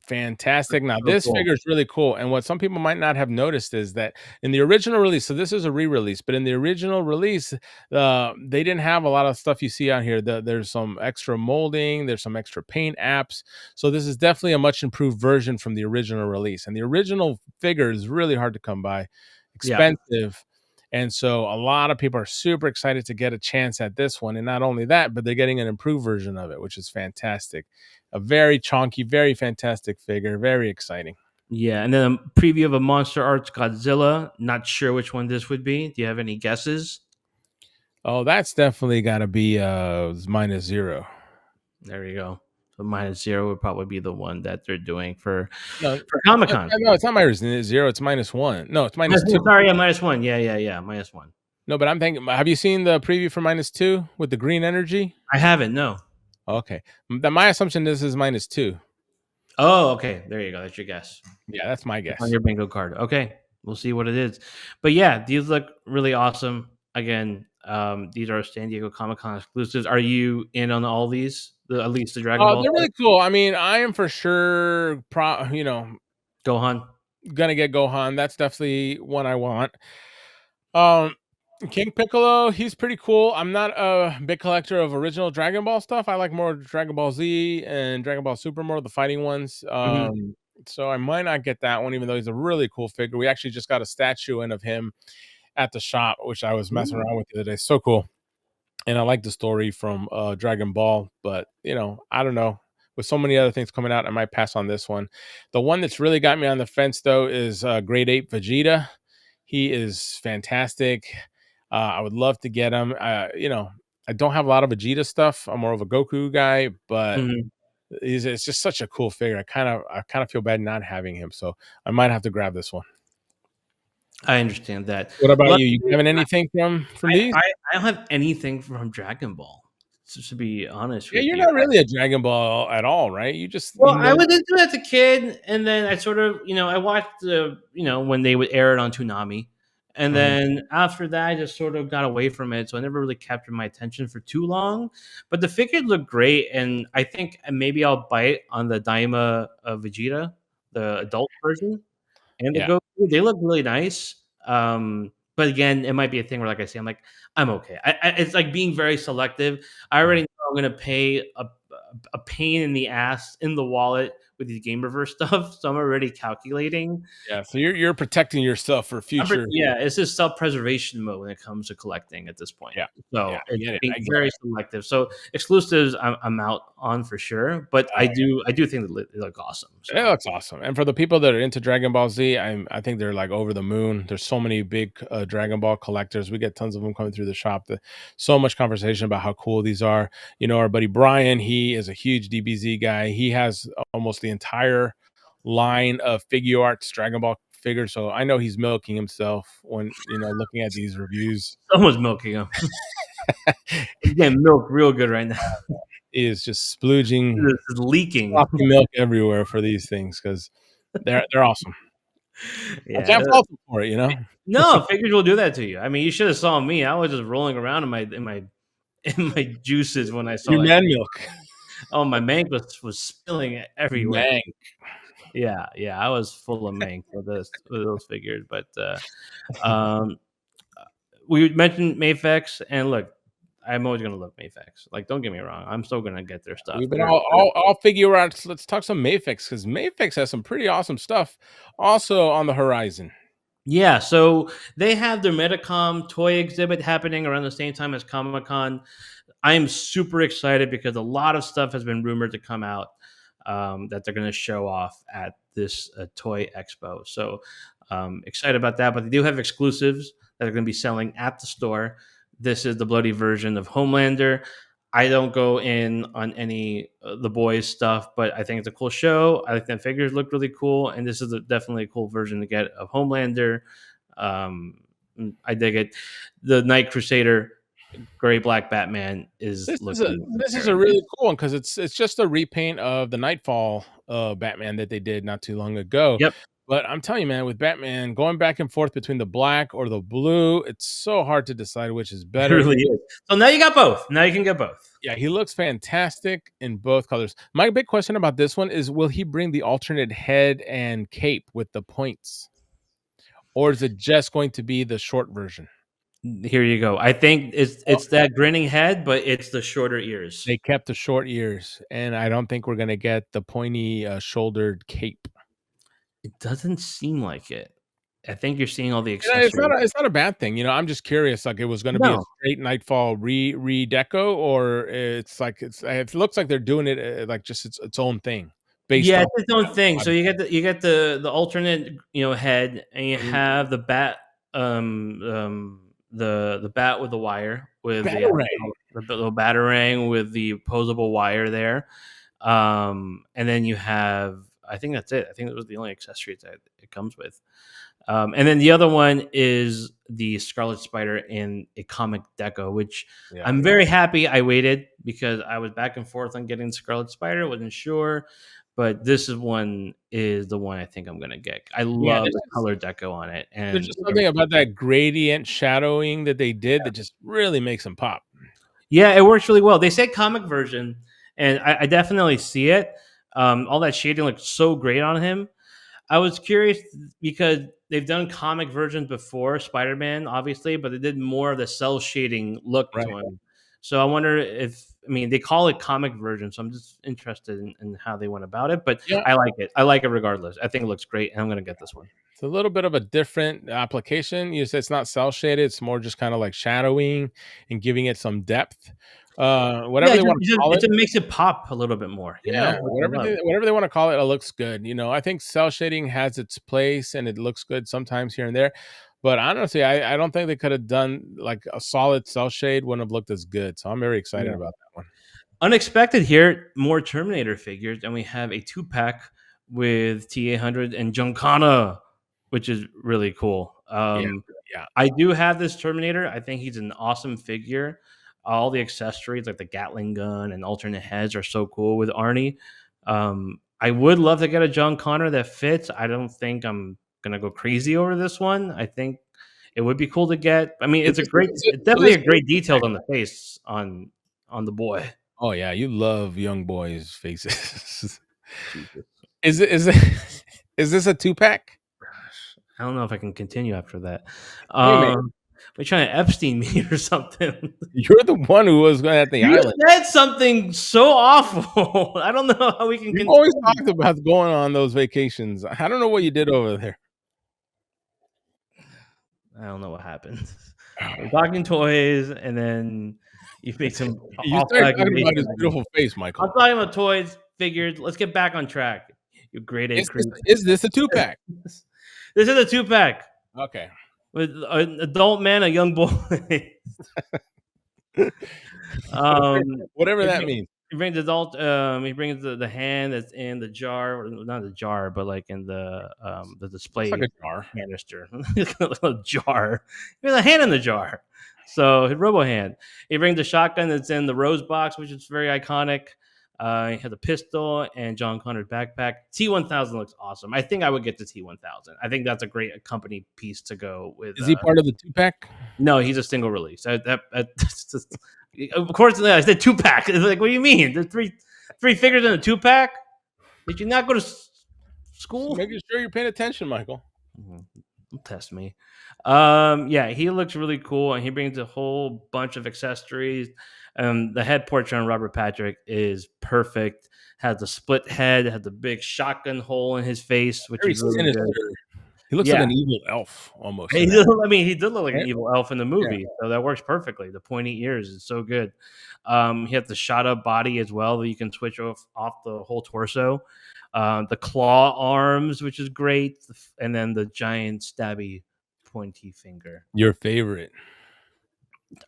Fantastic. Now,
So
this
cool.
figure is really cool. And what some people might not have noticed is that in the original release, so this is a re-release, but in the original release, they didn't have a lot of stuff you see out here. There's some extra molding, there's some extra paint apps. So this is definitely a much improved version from the original release. And the original figure is really hard to come by,
Yeah.
expensive. And so a lot of people are super excited to get a chance at this one. And not only that, but they're getting an improved version of it, which is fantastic. A very chunky, very fantastic figure. Very exciting.
Yeah, and then a preview of a Monster Arts Godzilla. Not sure which one this would be. Do you have any guesses?
Oh, that's definitely got to be -0.
There you go. So -0 would probably be the one that they're doing for
No,
Comic Con.
no, it's not -0. It's -1. No, it's -2.
Sorry, yeah, -1. Yeah, -1.
No, but I'm thinking. Have you seen the preview for -2 with the green energy?
I haven't. No.
Okay, my assumption this is -2.
Oh, okay. There you go. That's your guess.
Yeah, that's my
It's on
guess.
your bingo card. Okay, we'll see what it is. But yeah, these look really awesome. Again, these are San Diego Comic Con exclusives. Are you in on all these? At least the Dragon Ball
They're really cool. I mean, I am for sure,
Gohan.
gonna get Gohan. That's definitely one I want. Um, King Piccolo, he's pretty cool. I'm not a big collector of original Dragon Ball stuff. I like more Dragon Ball Z and Dragon Ball Super, more of the fighting ones.
Mhm.
So I might not get that one, even though he's a really cool figure. We actually just got a statue in of him at the shop, which I was messing
Ooh.
around with the other day. So cool. And I like the story from Dragon Ball, but I don't know. With so many other things coming out, I might pass on this one. The one that's really got me on the fence, though, is Grade 8 Vegeta. He is fantastic. I would love to get him. I don't have a lot of Vegeta stuff. I'm more of a Goku guy, but
Mhm.
it's just such a cool figure. I kind of feel bad not having him, so I might have to grab this one.
I understand that.
What about you? You
Luckily,
having anything from
I,
these?
I, I don't have anything from Dragon Ball. To be honest
Yeah,
with
you're
you.
not really a Dragon Ball at all, right? You just
Well, I was into it as a kid, and then I sort of, I watched when they would air it on Toonami, and
Mhm.
then after that, I just sort of got away from it. So I never really captured my attention for too long. But the figures look great, and I think maybe I'll bite on the Daima Vegeta, the adult version, and the
Yeah.
Goku. They look really nice. But again, it might be a thing where, like I say, I'm okay. It's like being very selective. I already know I'm going to pay a pain in the ass in the wallet with these GamerVerse stuff, so I'm already calculating.
Yeah, so you're protecting yourself for future.
Yeah, it's just self-preservation mode when it comes to collecting at this point.
Yeah, yeah,
So
I
it's
get it.
being
I get
very
it.
selective. So exclusives, I'm out on for sure, but I do think they look awesome. So
It looks awesome, and for the people that are into Dragon Ball Z, I think they're like over the moon. There's so many big Dragon Ball collectors. We get tons of them coming through the shop. So much conversation about how cool these are. You know, our buddy Brian, he is a huge DBZ guy. He has almost the entire line of Figuarts Dragon Ball figures. So I know he's milking himself when looking at these reviews.
someone's milking them. He's getting milked real good right now.
He is just splooging
This is leaking.
sloppy milk everywhere for these things because they're awesome. I
Yeah.
can't fault him for it, you know?
No, figures will do that to you. I mean, you should have saw me. I was just rolling around in my juices when I saw
Your
that.
man milk.
Oh, my mank was spilling everywhere.
Man.
Yeah, I was full of mank with those figures. But um, we mentioned Mafex, and look, I'm always gonna love Mafex. Like, don't get me wrong, I'm still gonna get their stuff.
We've been all figure out. Let's talk some Mafex because Mafex has some pretty awesome stuff also on the horizon.
Yeah, so they have their Metacom toy exhibit happening around the same time as Comic Con. I am super excited because a lot of stuff has been rumored to come out that they're going to show off at this toy expo. So excited about that. But they do have exclusives that are going to be selling at the store. This is the bloody version of Homelander. I don't go in on any the boys stuff, but I think it's a cool show. I think the figures look really cool, and this is definitely a cool version to get of Homelander. I dig it. The Night Crusader Gray Black Batman is
This is a really cool one because it's just a repaint of the Nightfall Batman that they did not too long ago.
Yep.
But I'm telling you, man, with Batman going back and forth between the black or the blue, it's so hard to decide which is
It
better.
really is. So now you got both. Now you can get both.
Yeah, he looks fantastic in both colors. My big question about this one is, will he bring the alternate head and cape with the points? Or is it just going to be the short version?
Here you go. I think it's that grinning head, but it's the shorter ears.
They kept the short ears, and I don't think we're gonna get the pointy shouldered cape.
It doesn't seem like it. I think you're seeing all the
Yeah,
accessories.
it's not a bad thing, I'm just curious, like, it was gonna be a
No.
straight Nightfall redeco, or it's like it looks like they're doing it, like, just its own thing based
Yeah,
off
it's its own thing. So
body.
you get the alternate, head, and you
Mhm.
have the bat, the bat with the wire with
Batarang.
the batarang with the opposable wire there, and then you have. I think that's it. I think that was the only accessories that it comes with. And then the other one is the Scarlet Spider in a comic deco, which
Yeah.
I'm very happy I waited because I was back and forth on getting Scarlet Spider, wasn't sure. But this is the one I think I'm gonna get. I
Yeah,
love the color deco on it,
there's
and
just something about that gradient shadowing that they did that just really makes them pop.
yeah, it works really well. They say comic version, and I definitely see it. All that shading looks so great on him. I was curious because they've done comic versions before, Spider-Man, obviously, but they did more of the cell shading look
Right.
to him. So I wonder they call it comic version, so I'm just interested in how they went about it. But
Yeah.
I like it. I like it regardless. I think it looks great, and I'm gonna get this one.
It's a little bit of a different application. You say it's not cell shaded, it's more just kind of like shadowing and giving it some depth. Whatever
Yeah,
they want to call
it
it.
just makes it pop a little bit more,
Yeah,
which I love.
whatever they want to call it, it looks good. I think cell shading has its place and it looks good sometimes here and there. But honestly, I don't think they could have done like a solid cell shade wouldn't have looked as good. So I'm very excited
Yeah.
about that one.
Unexpected here, more Terminator figures, and we have a 2-pack with T-800 and Giancana, which is really cool.
Yeah.
I do have this Terminator. I think he's an awesome figure. All the accessories, like the Gatling gun and alternate heads, are so cool with Arnie. I would love to get a John Connor that fits. I don't think I'm gonna go crazy over this one. I think it would be cool to get. I mean, it's definitely a great detail on the face on the boy.
Oh yeah, you love young boys' faces.
Jesus.
Is it is this a 2-pack?
I don't know if I can continue after that.
Hey, man.
we trying to Epstein me or something.
You're the one who was at the
You
island.
said something so awful. I don't know how we can
You've
continue.
always talked about going on those vacations. I don't know what you did over there.
I don't know what happened. We're talking toys, and then you make some
You
awful
started talking
accusations.
about his beautiful face, Michael.
I'm talking about toys, figures. Let's get back on track. You grade A creep.
Is this a 2-pack?
This is a 2-pack
Okay.
with an adult man, a young boy.
Whatever that means.
He brings adult. He brings the hand that's in the jar, or not the jar, but like in the display.
It's like a jar.
Canister. A jar. There's a hand in the jar. So his Robo Hand. He brings the shotgun that's in the rose box, which is very iconic. He has a pistol and John Connor's backpack. T1000 looks awesome. I think I would get the T1000. I think that's a great company piece to go with.
Is he part of the 2-pack?
No, he's a single release. Of course, I said 2-pack. It's like, what do you mean? There's three figures in a 2-pack? Did you not go to school?
Making sure you're paying attention, Michael.
Don't test me. Yeah, he looks really cool, and he brings a whole bunch of accessories. The head portrait on Robert Patrick is perfect. Has the split head, has the big shotgun hole in his face, which
Very
is really
sinister.
good.
He looks like an evil elf almost.
He did look like an evil elf in the movie,
Yeah.
so that works perfectly. The pointy ears is so good. He has the shot up body as well that you can switch off the whole torso. The claw arms, which is great, and then the giant stabby pointy finger.
Your favorite.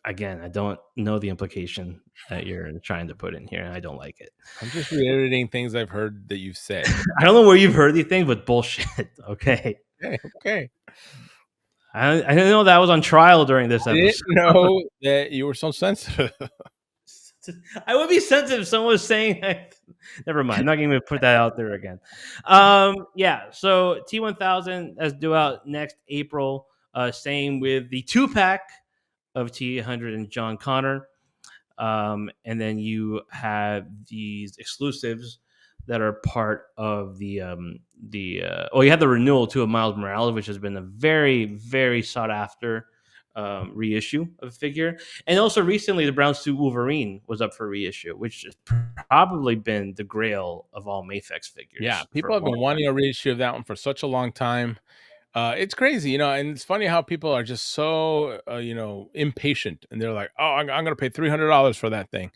Again, I don't know the implication that you're trying to put in here, and I don't like it.
I'm just reiterating things I've heard that you've said.
I don't know where you've heard these things, but bullshit. Okay.
Okay.
I didn't know that was on trial during this
I
episode.
didn't know that you were so sensitive.
I would be sensitive if someone was saying never mind. I'm not going to put that out there again. Yeah, so T1000 is due out next April. Same with the 2-pack of T100 and John Connor. And then you have these exclusives that are part of you have the renewal too of Miles Morales, which has been a very, very sought after reissue of a figure. And also recently the brown suit Wolverine was up for reissue, which has probably been the grail of all Mafex figures.
Yeah, people have been wanting a reissue of that one for such a long time. It's crazy, and it's funny how people are just so, impatient, and they're like, "Oh, I'm going to pay $300 for that thing."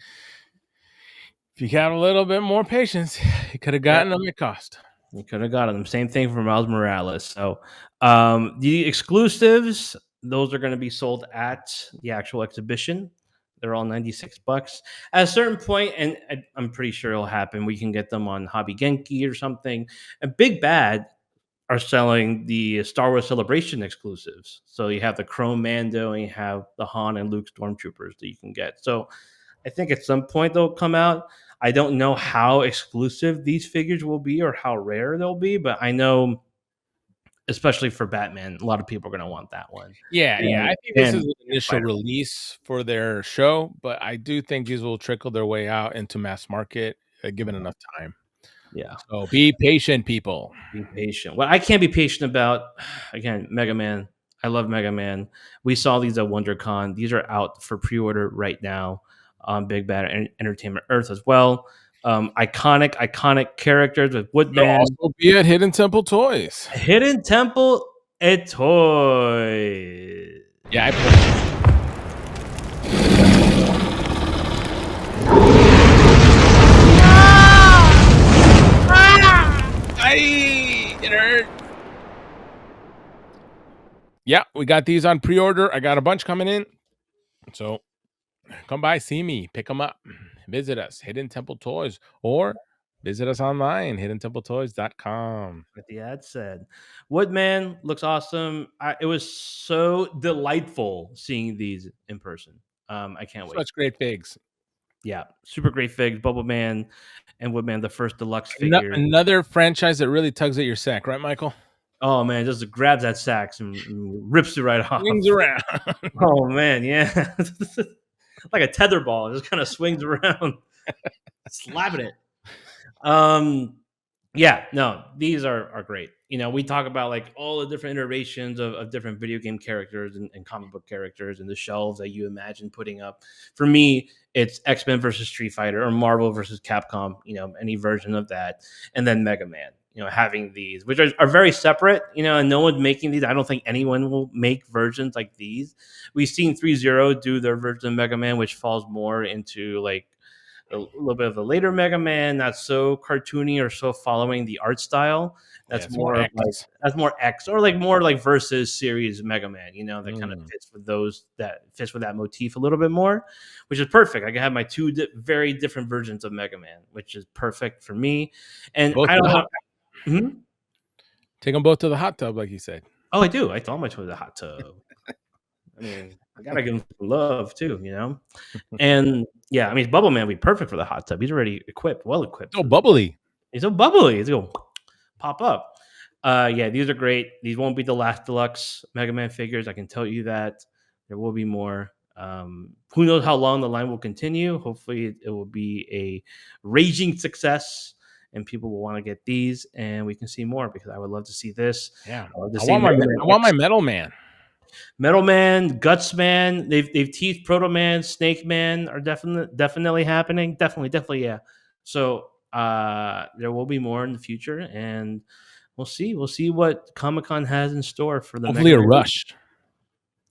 If you had a little bit more patience, you could have gotten them at cost.
You could have gotten them. Same thing for Miles Morales. So the exclusives, those are going to be sold at the actual exhibition. They're all $96. At a certain point, and I'm pretty sure it'll happen, we can get them on Hobby Genki or something. And Big Bad are selling the Star Wars Celebration exclusives. So you have the Chrome Mando and you have the Han and Luke Stormtroopers that you can get. So I think at some point they'll come out. I don't know how exclusive these figures will be or how rare they'll be, but I know, especially for Batman, a lot of people are going to want that one.
Yeah. I think this is an initial release for their show, but I do think these will trickle their way out into mass market, given enough time.
Yeah.
So be patient, people.
Be patient. What I can't be patient about, again, Mega Man. I love Mega Man. We saw these at WonderCon. These are out for pre-order right now on Big Bad Entertainment Earth as well. Iconic characters with Woodman.
They'll also be at Hidden Temple Toys.
Hidden Temple Toys.
Yeah, I put it hurt. Yeah, we got these on pre-order. I got a bunch coming in. So come by, see me, pick them up, visit us, Hidden Temple Toys, or visit us online, hiddentempletoys.com.
Like the ad said, Woodman looks awesome. It was so delightful seeing these in person. I can't wait.
Such great figs.
Yeah, super great figs. Bubble Man and Woodman, the first deluxe figure.
Another franchise that really tugs at your sack, right, Michael?
Oh man, just grabs that sack and rips it right off.
Swings around.
Oh man, yeah. Like a tether ball, it just kind of swings around, slapping it. Yeah, no, these are great. We talk about like all the different iterations of different video game characters and comic book characters and the shelves that you imagine putting up. For me, it's X-Men versus Street Fighter or Marvel versus Capcom, any version of that. And then Mega Man, having these, which are very separate, and no one's making these. I don't think anyone will make versions like these. We've seen 3-0 do their version of Mega Man, which falls more into like a little bit of the later Mega Man, not so cartoony or so following the art style.
Yeah,
That's
it's more
more
X.
like that's more X or like more like versus series Mega Man. That kind of
Mm.
fits with that motif a little bit more, which is perfect. I can have my two very different versions of Mega Man, which is perfect for me. And
Both
I
to
don't
the
know.
hot.
Mhm.
Take them both to the hot tub, like you said.
Oh, I do. I throw my toys in the hot tub. I mean, I gotta give him some love too. And yeah, I mean, Bubble Man would be perfect for the hot tub. He's already well equipped
So
for the.
bubbly.
He's so bubbly. He's gonna pop up. Yeah, these are great. These won't be the last deluxe Mega Man figures. I can tell you that there will be more. Who knows how long the line will continue? Hopefully, it will be a raging success, and people will want to get these, and we can see more because I would love to see this.
Yeah.
I love to
I
see
want my
Mega
I
Man
want my
X,
Metal Man.
Metal Man, Guts Man. They've teased Proto Man, Snake Man are definitely happening. Definitely, yeah. So there will be more in the future, and we'll see. We'll see what Comic Con has in store for the
Hopefully
Mega
a
Man.
rush.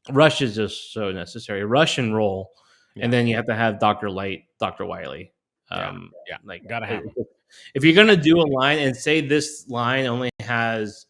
Rush is just so necessary. Rush and roll, and
Yeah.
then you have to have Doctor Light, Doctor Wily.
Yeah. Yeah.
Like
Gotta have them.
if you're gonna do a line and say this line only has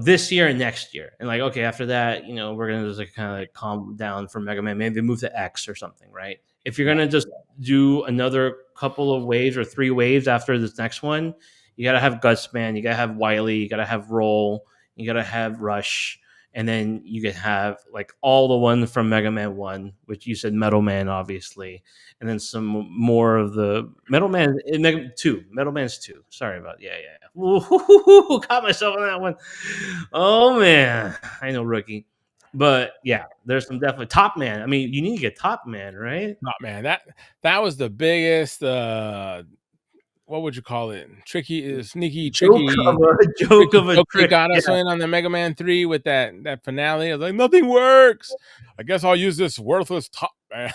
this year and next year. And like, okay, after that, we're gonna just like kind of calm down for Mega Man. Maybe move to X or something, right? If you're
Yeah.
gonna just do another couple of waves or 3 waves after this next one, you gotta have Gutsman, you gotta have Wily, you gotta have Roll, you gotta have Rush, and then you could have like all the ones from Mega Man 1, which you said Metal Man, obviously, and then some more of the Metal Man in Mega 2. Metal Man's 2. Sorry about Ooh, caught myself on that one. Oh man, I know rookie, but yeah, there's some definitely Top Man. I mean, you need to get Top Man, right?
Not man. That was the biggest what would you call it? Sneaky, tricky,
Joke of a
joke they
trick.
got
Yeah.
us in on the Mega Man 3 with that finale. I was like, nothing works. I guess I'll use this worthless top man.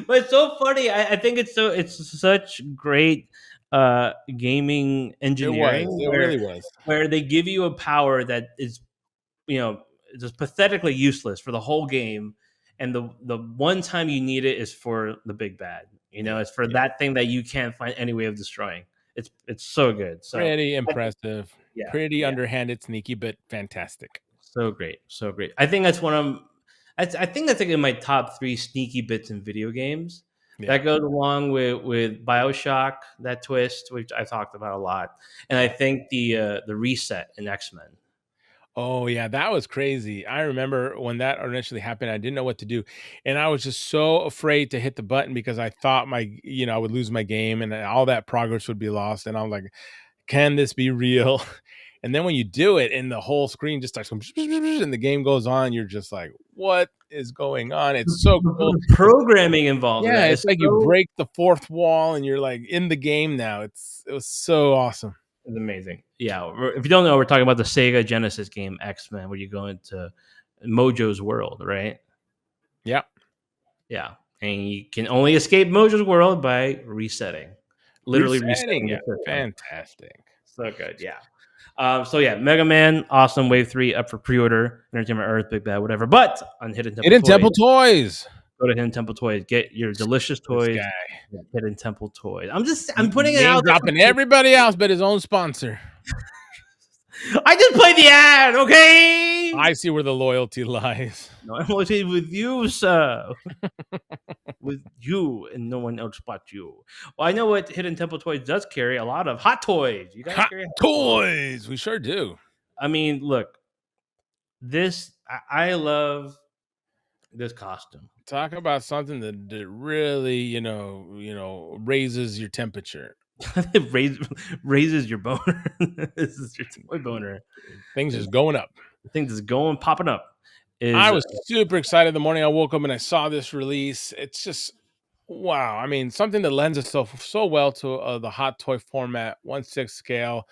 But it's so funny. I think it's such great gaming engineering
It really was.
where they give you a power that is you know just pathetically useless for the whole game, and the one time you need it is for the big bad. It's for that thing that you can't find any way of destroying. It's so good. So
Pretty impressive.
yeah,
Pretty
yeah.
underhanded, sneaky, but fantastic.
So great, so great. I think that's one of I think that's like in my top 3 sneaky bits in video games.
Yeah.
That goes along with BioShock, that twist, which I talked about a lot, and I think the reset in X-Men.
Oh yeah, that was crazy. I remember when that initially happened, I didn't know what to do. And I was just so afraid to hit the button because I thought I would lose my game and all that progress would be lost. And I'm like, can this be real? And then when you do it and the whole screen just starts going and the game goes on, you're just like, what is going on? It's so cool.
The programming involved in
Yeah,
that
it's
is
like you
so
break the fourth wall and you're like in the game now. It was so awesome.
It's amazing. Yeah, if you don't know, we're talking about the Sega Genesis game X-Men, where you go into Mojo's world, right?
Yeah.
Yeah, and you can only escape Mojo's world by resetting, literally resetting
Resetting.
the
Yeah.
system.
Fantastic.
So good, yeah. So yeah, Mega Man, awesome. Wave 3 up for pre-order. Entertainment Earth, Big Bad, whatever. But on Hidden Temple
Hidden
Toys,
Temple Toys.
go to Hidden Temple Toys, get your delicious
This
toys.
guy.
Hidden Temple Toys. I'm putting it
Name
out there.
dropping everybody else but his own sponsor.
I just played the ad, okay?
I see where the loyalty lies.
No, I'm loyalty with you, sir. With you and no one else but you. Well, I know what Hidden Temple Toys does carry a lot of hot toys. You guys
Hot
carry hot
toys. We sure do.
I mean, look, I love this costume.
Talk about something that really, raises your temperature.
It raises your boner. This is your toy boner.
Things is going up.
Things is popping up.
I was super excited the morning I woke up and I saw this release. It's just wow. I mean, something that lends itself so well to the hot toy format, 1/6 scale,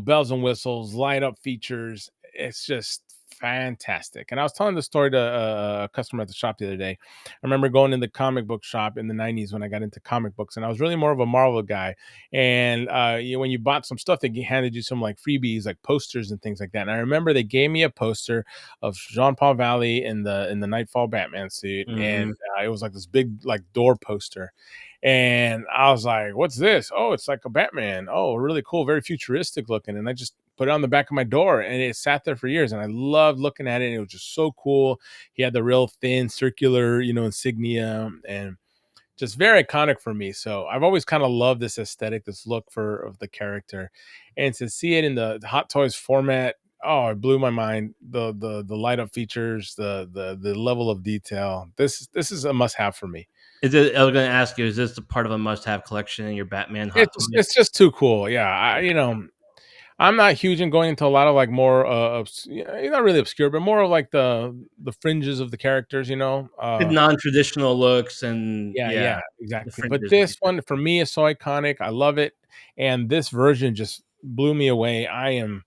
bells and whistles, light up features. It's just fantastic. And I was telling the story to a customer at the shop the other day. I remember going in the comic book shop in the 90s when I got into comic books, and I was really more of a Marvel guy. And when you bought some stuff, they handed you some like freebies, like posters and things like that. And I remember they gave me a poster of Jean Paul Valley in the Nightfall Batman suit, and
Mhm.
it was like this big like door poster. And I was like, "What's this? Oh, it's like a Batman. Oh, really cool, very futuristic looking." And I just put it on the back of my door, and it sat there for years. And I loved looking at it. And it was just so cool. He had the real thin circular, insignia, and just very iconic for me. So I've always kind of loved this aesthetic, this look for of the character, and to see it in the Hot Toys format. Oh, it blew my mind. The light up features, the level of detail. This is a must have for me.
I was gonna ask you, is this the part of a must-have collection in your Batman Hot Toys?
It's just too cool. Yeah, I'm not huge in going into a lot of like more not really obscure, but more of like the fringes of the characters.
The non-traditional looks and
Yeah,
yeah,
yeah,
the
exactly. But
fringes, like you
this
said.
one for me is so iconic. I love it, and this version just blew me away. I'm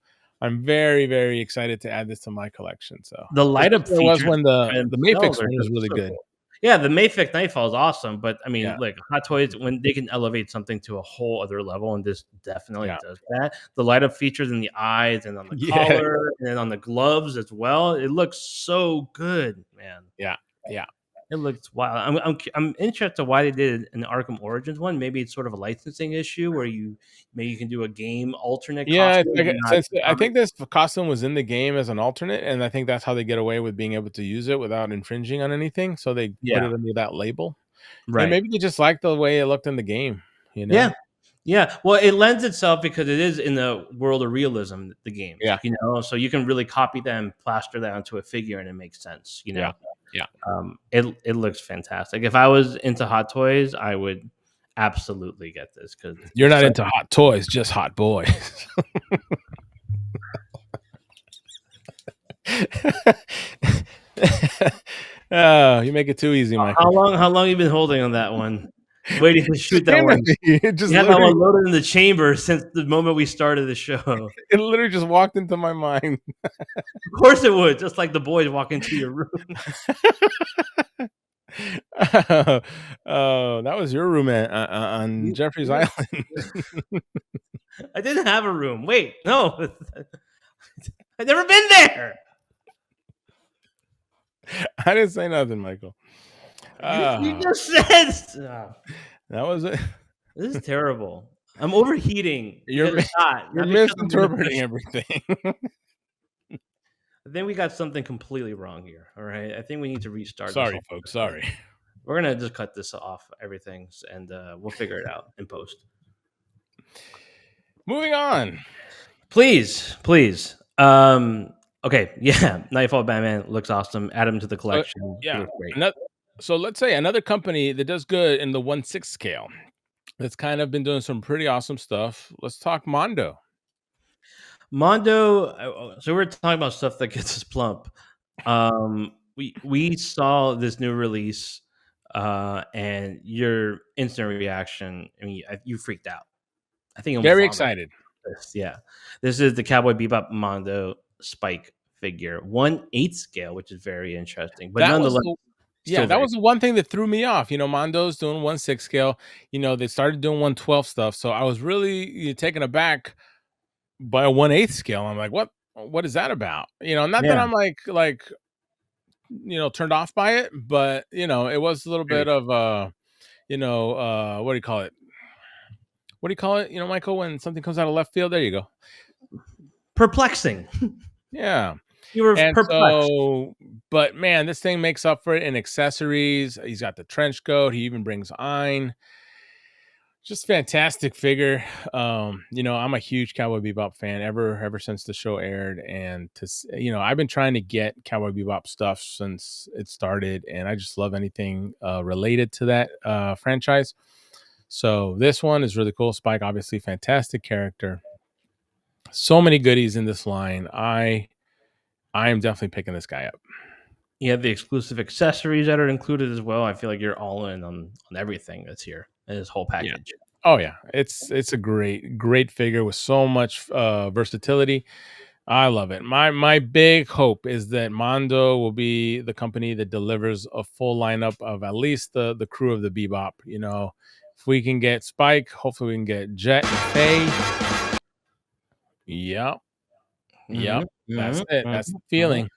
very, very excited to add this to my collection. So
The
just
light
like
up
it was
features
when
by
the
themselves
Mafex
are
one was
just
really
so
good.
cool. Yeah, the Mafex Nightfall is awesome, but I mean,
Yeah,
like Hot Toys, when they can elevate something to a whole other level, and this definitely
yeah,
does that. The light up features in the eyes and on the
yeah,
collar and then on the gloves as well. It looks so good, man.
yeah, yeah.
It looks wild. I'm interested why they did an Arkham Origins one. Maybe it's sort of a licensing issue where maybe you can do a game alternate
Yeah, it's
costume,
like
but not
since I
comic.
think this costume was in the game as an alternate, and I think that's how they get away with being able to use it without infringing on anything. So they put
Yeah,
it under that label, and
right.
maybe they just like the way it looked in the game. You
Yeah,
know?
yeah. Well, it lends itself because it is in the world of realism, the games,
Yeah,
so you can really copy that and plaster that onto a figure, and it makes sense.
yeah, yeah.
It looks fantastic. If I was into Hot Toys, I would absolutely get this because
You're not
just like
into hot toys, just hot boys. Oh, you make it too easy, Michael.
how long you been holding on that one? Waiting to
Just
shoot that
came at
one.
me. It just
You had that
literally
one loaded in the chamber since the moment we started the show.
it literally just walked into my mind.
Of course it would, just like the boys walk into your room.
Oh, that was your room on Jeffrey's
Yeah.
Island.
I didn't have a room. Wait, no. I've never been there.
I didn't say nothing, Michael.
You
Ah,
just said
that was it.
this is terrible. I'm overheating
You're
because
mi
it's hot,
you're
not because I'm being
misinterpreting
efficient.
everything.
I think we got something completely wrong here. All right. I think we need to restart this
Sorry,
whole
folks,
thing.
sorry.
We're gonna just cut this off, everything, and we'll figure it out in post.
Moving on.
Please, please. Okay, yeah, Nightfall Batman looks awesome. Add him to the
So,
collection. He
yeah,
looks great.
so let's say another company that does good in the 1/6 scale, that's kind of been doing some pretty awesome stuff. Let's talk Mondo.
Mondo. So we're talking about stuff that gets us plump. We saw this new release, and your instant reaction. I mean, you freaked out. I think you almost
Very
vomited.
excited.
Yeah, this is the Cowboy Bebop Mondo Spike figure, 1/8 scale, which is very interesting, but
That was
nonetheless,
the Yeah,
still
that
very
was the one thing that threw me off. Mondo's doing 1/6 scale. They started doing 1/12 stuff, so I was really taken aback by a 1/8 scale. I'm like, what is that about? Not that
yeah,
I'm like turned off by it, but it was a little
very
bit of what do you call it? What do you call it? Michael, when something comes out of left field, there you go.
perplexing.
Yeah.
You were
And
perplexed.
but man, this thing makes up for it in accessories. He's got the trench coat. He even brings Ein. Just fantastic figure. I'm a huge Cowboy Bebop fan ever since the show aired, and I've been trying to get Cowboy Bebop stuff since it started, and I just love anything related to that franchise. So this one is really cool. Spike, obviously, fantastic character. So many goodies in this line. I am definitely picking this guy up.
You have the exclusive accessories that are included as well. I feel like you're all in on everything that's here in this whole
Yeah.
package.
Oh yeah, it's a great figure with so much versatility. I love it. My big hope is that Mondo will be the company that delivers a full lineup of at least the crew of the Bebop. You know, if we can get Spike, hopefully we can get Jet and Faye. Yep,
Mm-hmm,
yep, that's it.
mm-hmm,
That's the
mm-hmm.
feeling.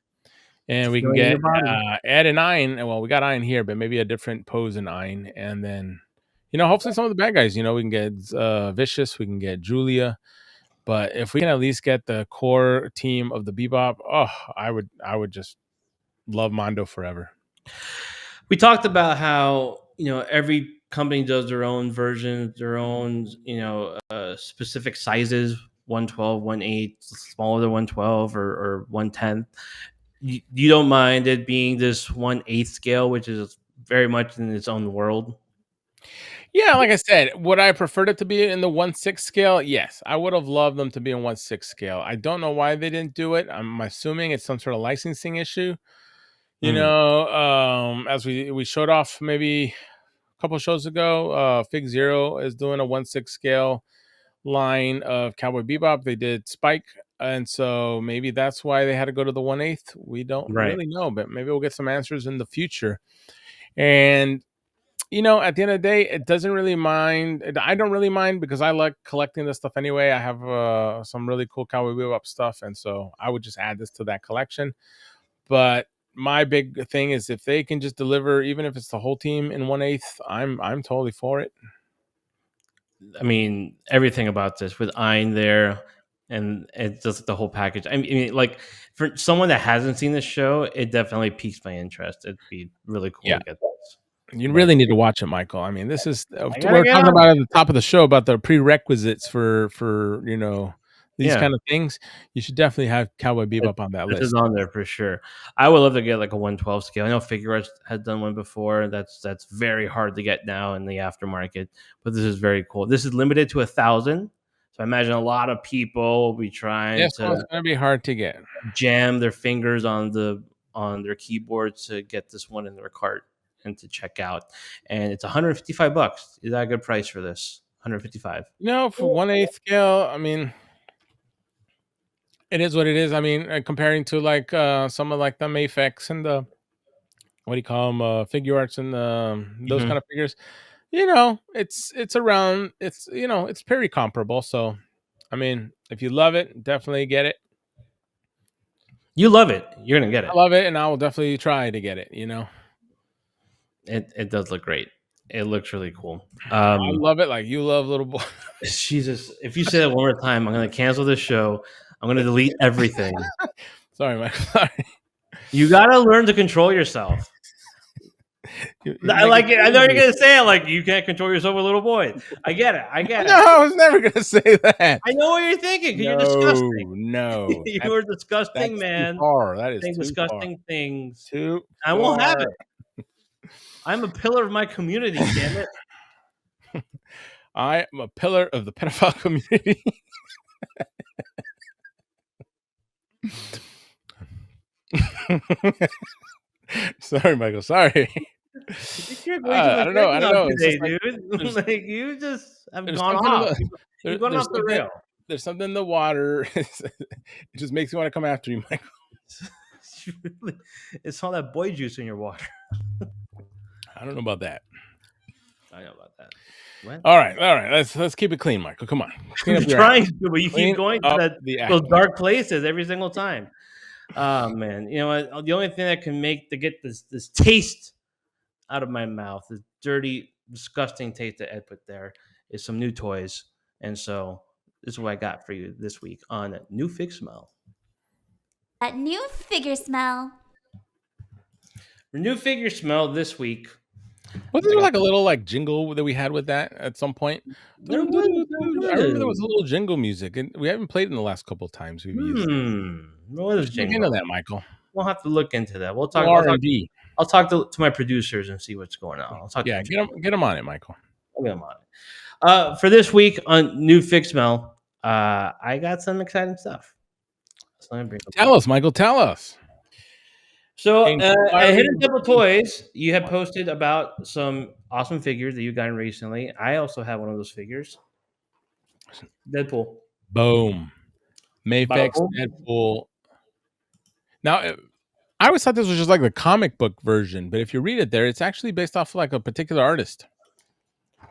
And we can
Feeling in
get
your body.
Ed and Ein. Well, we got Ein here, but maybe a different pose in Ein. And then, hopefully some of the bad guys. We can get Vicious, we can get Julia. But if we can at least get the core team of the Bebop, I would just love Mondo forever.
We talked about how every company does their own versions, their own specific sizes. 112, 1/8, smaller than 112 or 1/10. You don't mind it being this 1/8 scale, which is very much in its own world.
Yeah, like I said, would I preferred it to be in the 1/6 scale? Yes, I would have loved them to be in 1/6 scale. I don't know why they didn't do it. I'm assuming it's some sort of licensing issue.
Mm,
As we showed off maybe a couple shows ago, Fig Zero is doing a 1/6 scale line of Cowboy Bebop. They did Spike, and so maybe that's why they had to go to the 1/8. We don't
right.
really know, but maybe we'll get some answers in the future. And at the end of the day, it doesn't really mind. I don't really mind because I like collecting this stuff anyway. I have some really cool Cowboy Bebop stuff, and so I would just add this to that collection. But my big thing is if they can just deliver, even if it's the whole team in 1/8, I'm totally for it.
I mean, everything about this with Ein there, and it's just the whole package. I mean, like for someone that hasn't seen this show, it definitely piques my interest. It'd be really cool
Yeah.
to get this.
You
But
really need to watch it, Michael. I mean, this is
I gotta
we're
get
talking
on
about
it.
at the top of the show about the prerequisites for these
Yeah,
kind of things. You should definitely have Cowboy Bebop on that
this is
list.
on there for sure. I would love to get like a 112 scale. I know Figuarts has done one before. That's very hard to get now in the aftermarket, but this is very cool. This is limited to 1,000, so I imagine a lot of people will be
Yeah,
trying
so it's
to
gonna be hard to get.
jam their fingers on their keyboard to get this one in their cart and to check out. And it's $155. Is that a good price for this? 155.
For 1/8 scale, I mean, it is what it is. I mean, comparing to like some of like the Mafex and the what do you call them, Figuarts and those
Mhm.
kind of figures. It's around. It's pretty comparable. So, I mean, if you love it, definitely get it.
You love it. You're gonna get
I
it.
love it, and I will definitely try to get it.
It does look great. It looks really cool.
I love it like you love little boy.
Jesus, if you say that one more time, I'm gonna cancel this show. I'm gonna delete everything.
Sorry, Michael. Sorry.
You gotta learn to control yourself.
You're
I
making
like it. I
fun
know
of
you're
me.
gonna say it like you can't control yourself, a little boy. I get it. I get
No,
it.
I was never gonna say that.
I know what you're thinking because you're
No,
disgusting.
no.
You
That's
are disgusting,
that's too
man.
far. That is
Saying
too far.
disgusting things.
Too
I won't have
far.
it. I'm a pillar of my community, damn it.
I am a pillar of the pedophile community. Sorry, Michael. Sorry.
You're way too
I
much
don't know. I
energy
don't
on
know. It's just
today,
like
dude.
there's
Like you just have
there's
gone
something in
off.
the
You've gone off the rail.
there's something in the water. It just makes me want to come after you, Michael.
It's all that boy juice in your water.
I don't know about that.
I know about that. What?
All right. Let's keep it clean, Michael. Come on. Clean
I'm
up your
trying
act.
to, but you
Clean
keep going
up
to
the act.
those dark places every single time. Oh man, you know what? The only thing that can make to get this taste out of my mouth, this dirty, disgusting taste that Ed put there, is some new toys. And so this is what I got for you this week on New Fig Smell.
That new figure smell.
For New Figure Smell this week,
Wasn't
I
there
got
like a little like jingle that we had with that at some point?
there was.
I remember there was a little jingle music, and we haven't played it in the last couple of times we've used it.
What
We
is
should look into
jingle?
that, Michael.
We'll have to look into that. We'll talk.
Little R&B.
I'll talk to my producers and see what's going on. I'll talk to
Yeah,
them.
get them on it, Michael.
I'll get them on it. For this week on New Fix Smell, I got some exciting stuff. So let me bring
Tell us, Michael. Tell us.
So at Hidden
Inquiring.
Temple Toys, you have posted about some awesome figures that you've gotten recently. I also have one of those figures, Deadpool.
Boom.
Bada
Mafex,
boom.
Deadpool. Now, I always thought this was just like the comic book version, but if you read it there, it's actually based off of like a particular artist.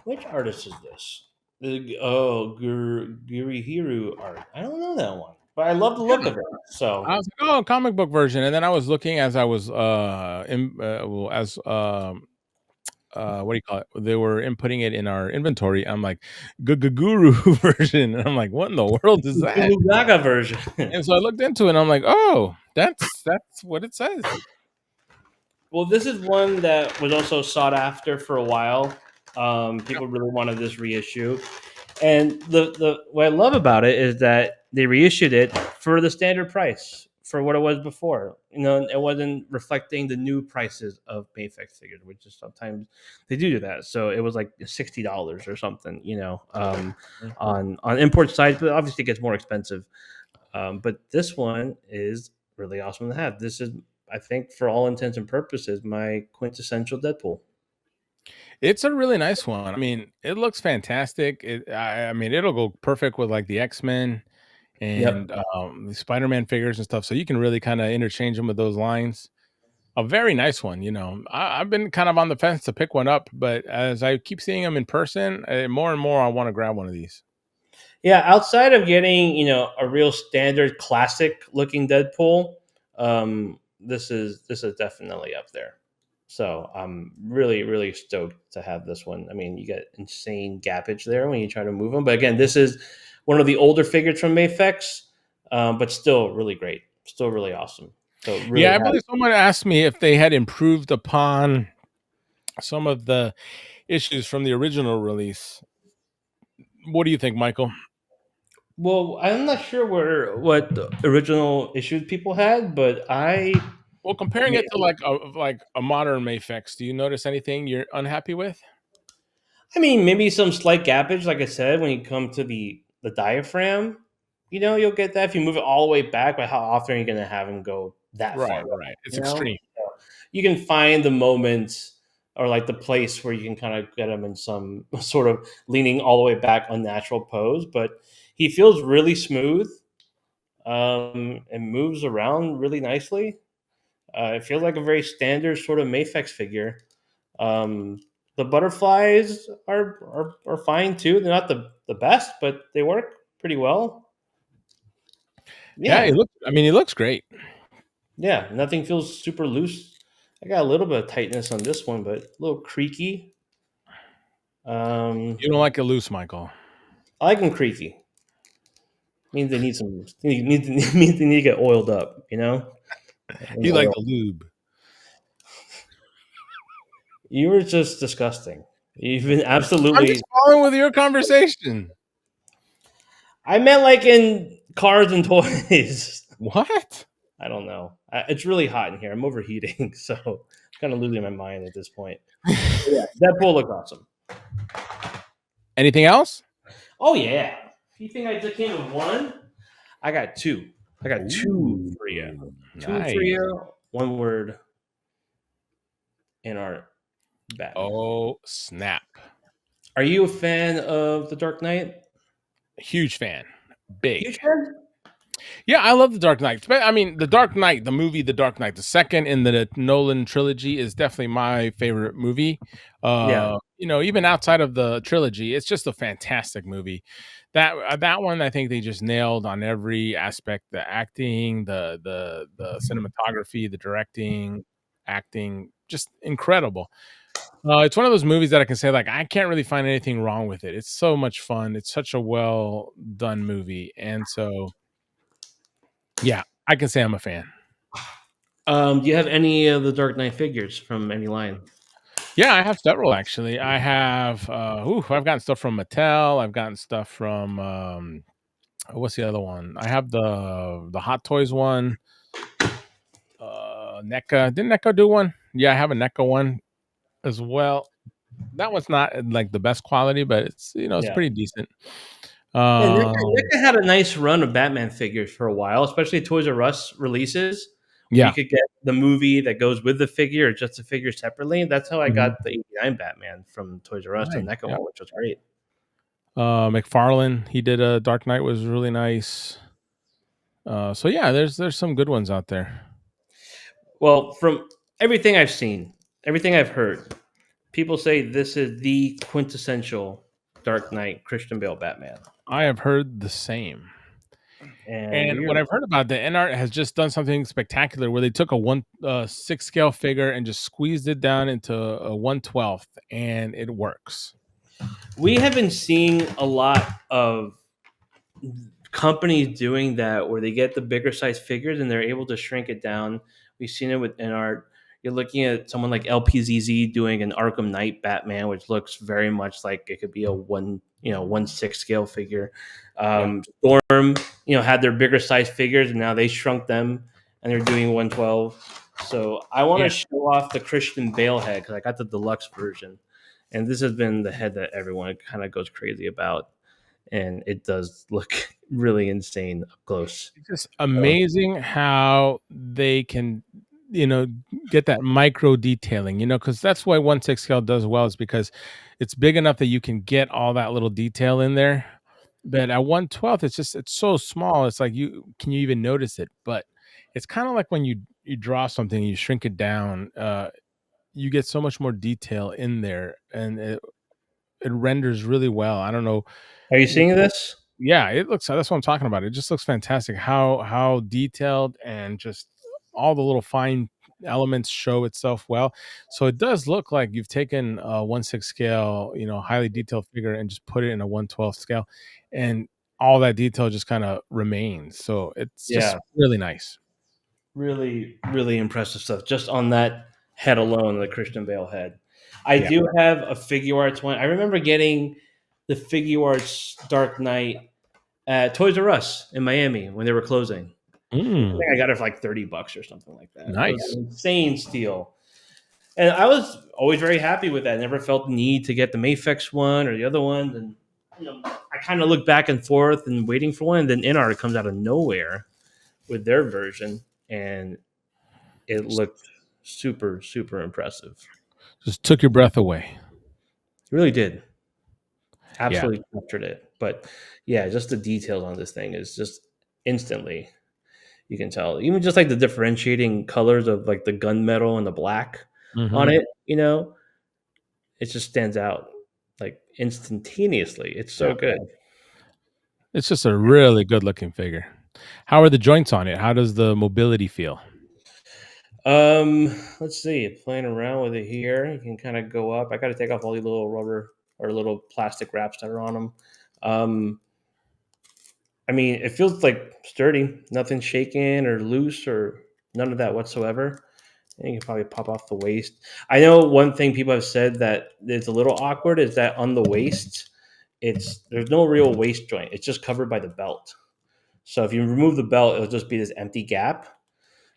Which artist is this? Gurihiru art. I don't know that one, but I love the look
Yeah.
of it. So
I was like, oh, comic book version, and then I was looking as I was what do you call it? They were inputting it in our inventory. I'm like, Guru version, and I'm like, what in the world is that?
Gulu Gaga version.
And so I looked into it, and I'm like, oh, that's what it says.
Well, this is one that was also sought after for a while. People really wanted this reissue, and the what I love about it is that they reissued it for the standard price for what it was before. You know, it wasn't reflecting the new prices of Mafex figures, which is sometimes they do that. So it was like $60 or something. You know, on import sites, but obviously it gets more expensive. But this one is really awesome to have. This is, I think, for all intents and purposes, my quintessential Deadpool.
It's a really nice one. I mean, it looks fantastic. I mean, it'll go perfect with like the X-Men
Yep.
and the Spider-Man figures and stuff. So you can really kind of interchange them with those lines. A very nice one, you know. I've been kind of on the fence to pick one up, but as I keep seeing them in person, more and more I want to grab one of these.
Yeah, outside of getting, a real standard classic looking Deadpool, this is definitely up there. So I'm really, really stoked to have this one. I mean, you get insane gappage there when you try to move them. But again, this is one of the older figures from Mafex, but still really great. Still really awesome. So really
Yeah, I
happy.
believe someone asked me if they had improved upon some of the issues from the original release. What do you think, Michael?
Well, I'm not sure what the original issues people had, but
Well, comparing it to like a modern Mafex, do you notice anything you're unhappy with?
I mean, maybe some slight gappage, like I said, when you come to the diaphragm. You'll get that if you move it all the way back. But how often are you going to have him go that
Right,
far back?
right. It's
You know,
extreme.
So you can find the moments or like the place where you can kind of get him in some sort of leaning all the way back unnatural pose. But he feels really smooth and moves around really nicely. It feels like a very standard sort of Mafex figure. Um, the butterflies are fine too. They're not the best, but they work pretty well.
Yeah,
Yeah,
he looks great.
yeah. Nothing feels super loose. I got a little bit of tightness on this one, but a little creaky.
You don't like it loose, Michael.
I like them creaky. Means they need some. Means they need to get oiled up. And
You like
oil.
the lube.
You were just disgusting. You've been
I'm
absolutely.
just following with your conversation.
I meant like in cars and toys.
What?
I don't know. It's really hot in here. I'm overheating, so I'm kind of losing my mind at this point. But yeah, Deadpool looks awesome.
Anything else?
Oh yeah. If you think I just came with one, I got two. I got two
Ooh,
for you. Two for
nice.
you. One word in our Batman.
Oh, snap.
Are you a fan of The Dark Knight?
Huge fan. Big.
Huge fan?
Yeah, I love The Dark Knight. I mean, The Dark Knight, the movie The Dark Knight, the second in the Nolan trilogy is definitely my favorite movie.
Yeah.
Even outside of the trilogy, it's just a fantastic movie. That one, I think they just nailed on every aspect: the acting, the cinematography, the directing, acting, just incredible. It's one of those movies that I can say like I can't really find anything wrong with it. It's so much fun. It's such a well done movie, and so yeah, I can say I'm a fan.
Do you have any of the Dark Knight figures from any line?
Yeah, I have several actually. I have I've gotten stuff from Mattel. I've gotten stuff from what's the other one? I have the Hot Toys one. NECA. Didn't NECA do one? Yeah, I have a NECA one as well. That one's not like the best quality, but it's
Yeah.
pretty decent.
Yeah,
Um
NECA had a nice run of Batman figures for a while, especially Toys R Us releases where
Yeah.
you could get the movie that goes with the figure or just the figure separately. That's how I
Mhm.
got the '89 Batman from Toys R Us, the
Nice,
NECA
yeah.
one, which was great.
McFarlane, he did a Dark Knight was really nice. So yeah, there's some good ones out there.
Well, from everything I've seen, everything I've heard, people say this is the quintessential Dark Knight Christian Bale Batman.
I have heard the same.
And
And
you're
what I've heard about the NR has just done something spectacular where they took a 1/6 scale figure and just squeezed it down into a 1/12, and it works.
we have been seeing a lot of companies doing that where they get the bigger size figures and they're able to shrink it down. We've seen it with in art. You're looking at someone like LPZZ doing an Arkham Knight Batman, which looks very much like it could be a 1/6 scale figure.
Yeah.
Storm, had their bigger size figures and now they shrunk them and they're doing 1/12. So I want
Yeah.
to show off the Christian Bale head because I got the deluxe version, and this has been the head that everyone kind of goes crazy about, and it does look really insane up close.
It's just
So,
amazing how they can, you know, get that micro detailing, because that's why 1/6 scale does well is because it's big enough that you can get all that little detail in there. But at 1/12, it's so small. It's like can you even notice it? But it's kind of like when you draw something, you shrink it down, you get so much more detail in there, and it renders really well. I don't know.
are you seeing this?
Yeah, it looks that's what I'm talking about. It just looks fantastic how detailed and just all the little fine elements show itself well. So it does look like you've taken a 1/6 scale, highly detailed figure and just put it in a 1/12 scale, and all that detail just kind of remains. So it's just
Yeah,
really nice.
really, really impressive stuff just on that head alone, the Christian Bale head. I
Yeah.
do have a figure arts one. I remember getting the figure arts Dark Knight at Toys R Us in Miami when they were closing. I
Mm,
think I got it for like $30 or something like that. It was
nice.
an insane steal. And I was always very happy with that. I never felt the need to get the Mafex one or the other one. And I kind of looked back and forth and waiting for one. And then InArt comes out of nowhere with their version, and it looked super, super impressive.
Just took your breath away.
It really did.
Yeah.
Absolutely captured it. But yeah, just the details on this thing is just instantly you can tell. Even just like the differentiating colors of like the gunmetal and the black on
Mhm.
it, it just stands out like instantaneously. It's
Yeah.
so good.
It's just a really good looking figure. How are the joints on it? How does the mobility feel?
Let's see. Playing around with it here, you can kind of go up. I got to take off all the little rubber or little plastic wraps that are on them. Um, I mean, it feels like sturdy, nothing shaking or loose or none of that whatsoever. And you can probably pop off the waist. I know one thing people have said that is a little awkward is that on the waist, there's no real waist joint. It's just covered by the belt. So if you remove the belt, it'll just be this empty gap.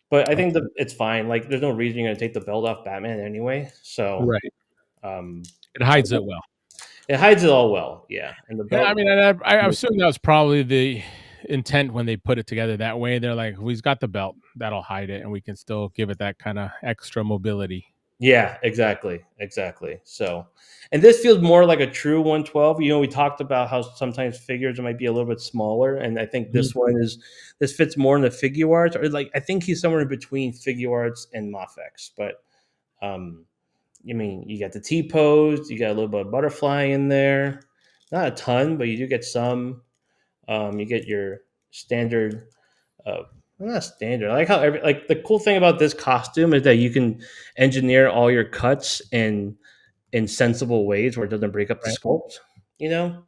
But I think
Okay.
it's fine. Like, there's no reason you're gonna take the belt off Batman anyway. So
Right.
um,
It hides it well.
it hides it all well. Yeah, and the
Yeah, I
belt.
mean, I assume that was probably the intent when they put it together that way. They're like, "We've got the belt, that'll hide it, and we can still give it that kinda extra mobility."
Yeah, exactly, exactly. So, and this feels more like a true 112. We talked about how sometimes figures might be a little bit smaller, and I think
Mhm.
this fits more in the figure arts, or like I think he's somewhere in between figure arts and Mafex. But um, I mean, you got the T pose, you got a little bit of butterfly in there, not a ton, but you do get some. You get your standard well, not standard. I like how like the cool thing about this costume is that you can engineer all your cuts in sensible ways where it doesn't break up the
Right.
sculpt. You know,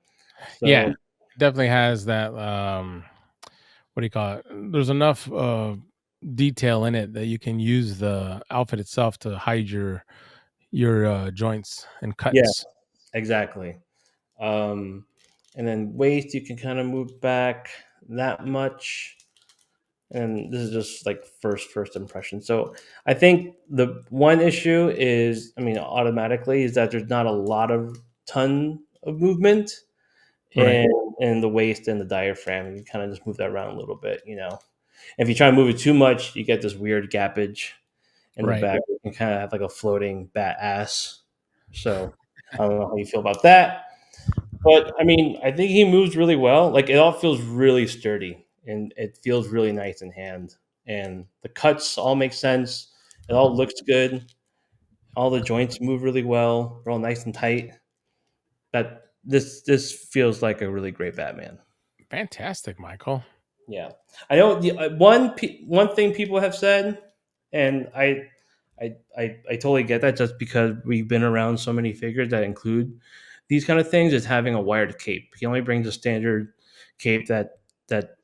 Yeah.
so
Definitely has that, what do you call it? There's enough, detail in it that you can use the outfit itself to hide your joints and
yeah,
cuts.
exactly. Um, and then waist, you can kind of move back that much. And this is just like first impression. So I think the one issue is, I mean, automatically is that there's not a lot of ton of movement
Right.
and the waist and the diaphragm. You kind of just move that around a little bit. If you try to move it too much, you get this weird gappage in the
Right.
back. You can kind of have like a floating bat ass. So I don't know how you feel about that. But I mean, I think he moves really well. Like it all feels really sturdy and it feels really nice in hand. And the cuts all make sense. It all looks good. All the joints move really well. They're all nice and tight. That this feels like a really great Batman.
Fantastic, Michael.
Yeah, I know one thing people have said, and I totally get that. Just because we've been around so many figures that include these kind of things, is having a wired cape. He only brings a standard cape that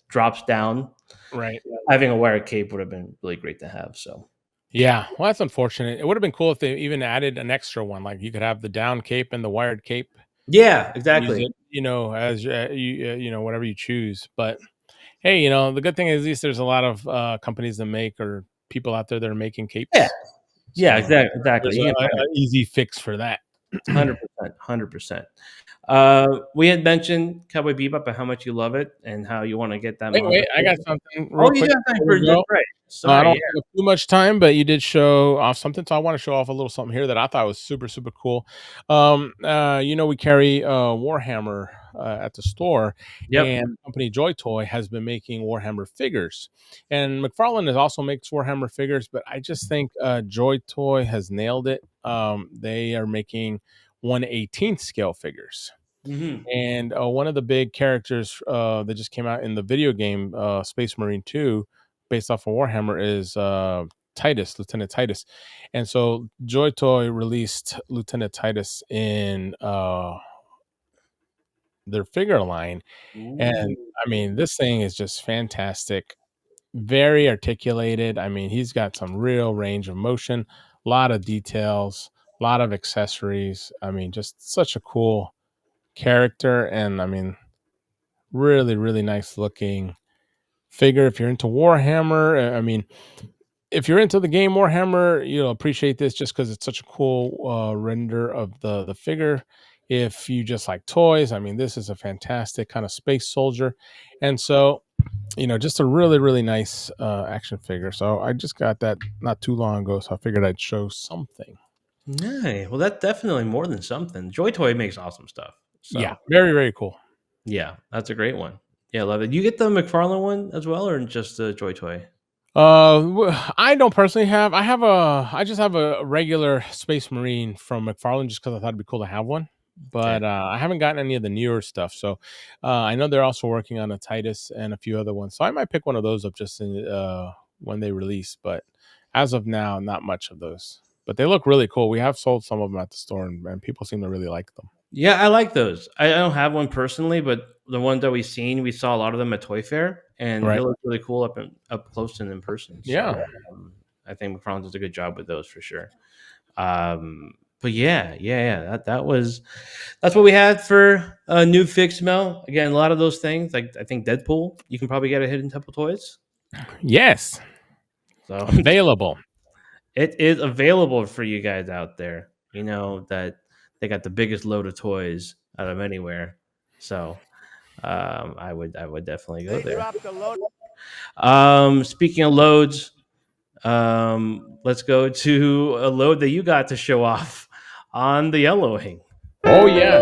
drops down.
Right.
Having a wired cape would have been really great to have. So
Yeah. Well, that's unfortunate. It would have been cool if they even added an extra one. Like you could have the down cape and the wired cape.
yeah,
Use
exactly.
it, as whatever you choose. But hey, the good thing is at least there's a lot of companies that make or people out there that are making
Yeah,
capes.
yeah,
So
exactly.
there's
You can
a
find
easy fix for that.
100%, 100%. We had mentioned Cowboy Bebop and how much you love it and how you want to get that Mondo.
Wait, I got something
Oh,
real
you
quick
got time
before
for
we
that's
go.
right.
I don't
Sorry,
want to take up too much time, but you did show off something, so I want to show off a little something here that I thought was super, super cool. We carry Warhammer at the store,
yeah. Yep.
and the company Joy Toy has been making Warhammer figures, and McFarlane also makes Warhammer figures, but I just think Joy Toy has nailed it. They are making 1/18th scale figures.
Hmm.
And one of the big characters that just came out in the video game Space Marine 2, based off of Warhammer, is Titus, Lieutenant Titus. And so Joy Toy released Lieutenant Titus in their figure line. And I mean,
Ooh.
this thing is just fantastic, very articulated. I mean, he's got some real range of motion, a lot of details, a lot of accessories. I mean, just such a cool character. And I mean, really, really nice looking figure. If you're into Warhammer, I mean, if you're into the game Warhammer, you'll appreciate this just because it's such a cool render of the figure. If you just like toys, I mean, this is a fantastic kind of space soldier, and so just a really, really nice action figure. So I just got that not too long ago, so I figured I'd show something.
Nice. Well, that's definitely more than something. Joy Toy makes awesome stuff.
Yeah,
So
very, very cool.
yeah, that's a great one. Yeah, love it. You get the McFarlane one as well, or just the Joy Toy?
I don't personally have. I just have a regular Space Marine from McFarlane just because I thought it'd be cool to have one.
Okay.
But I haven't gotten any of the newer stuff. So I know they're also working on a Titus and a few other ones. So I might pick one of those up just when they release. But as of now, not much of those. But they look really cool. We have sold some of them at the store, and people seem to really like them.
Yeah, I like those. I don't have one personally, but the ones that we saw a lot of them at Toy Fair, and they
Right?
look really cool up close and in person. So
Yeah.
I think McFarlane does a good job with those for sure. But yeah. That's what we had for a new fig smell. Again, a lot of those things. Like I think Deadpool, you can probably get at Hidden Temple Toys.
Yes.
So
Available.
it is available for you guys out there. You know that they got the biggest load of toys out of anywhere. So I would definitely go
They
there.
dropped the load.
Speaking of loads, let's go to a load that you got to show off on the Yellowing.
Oh yeah.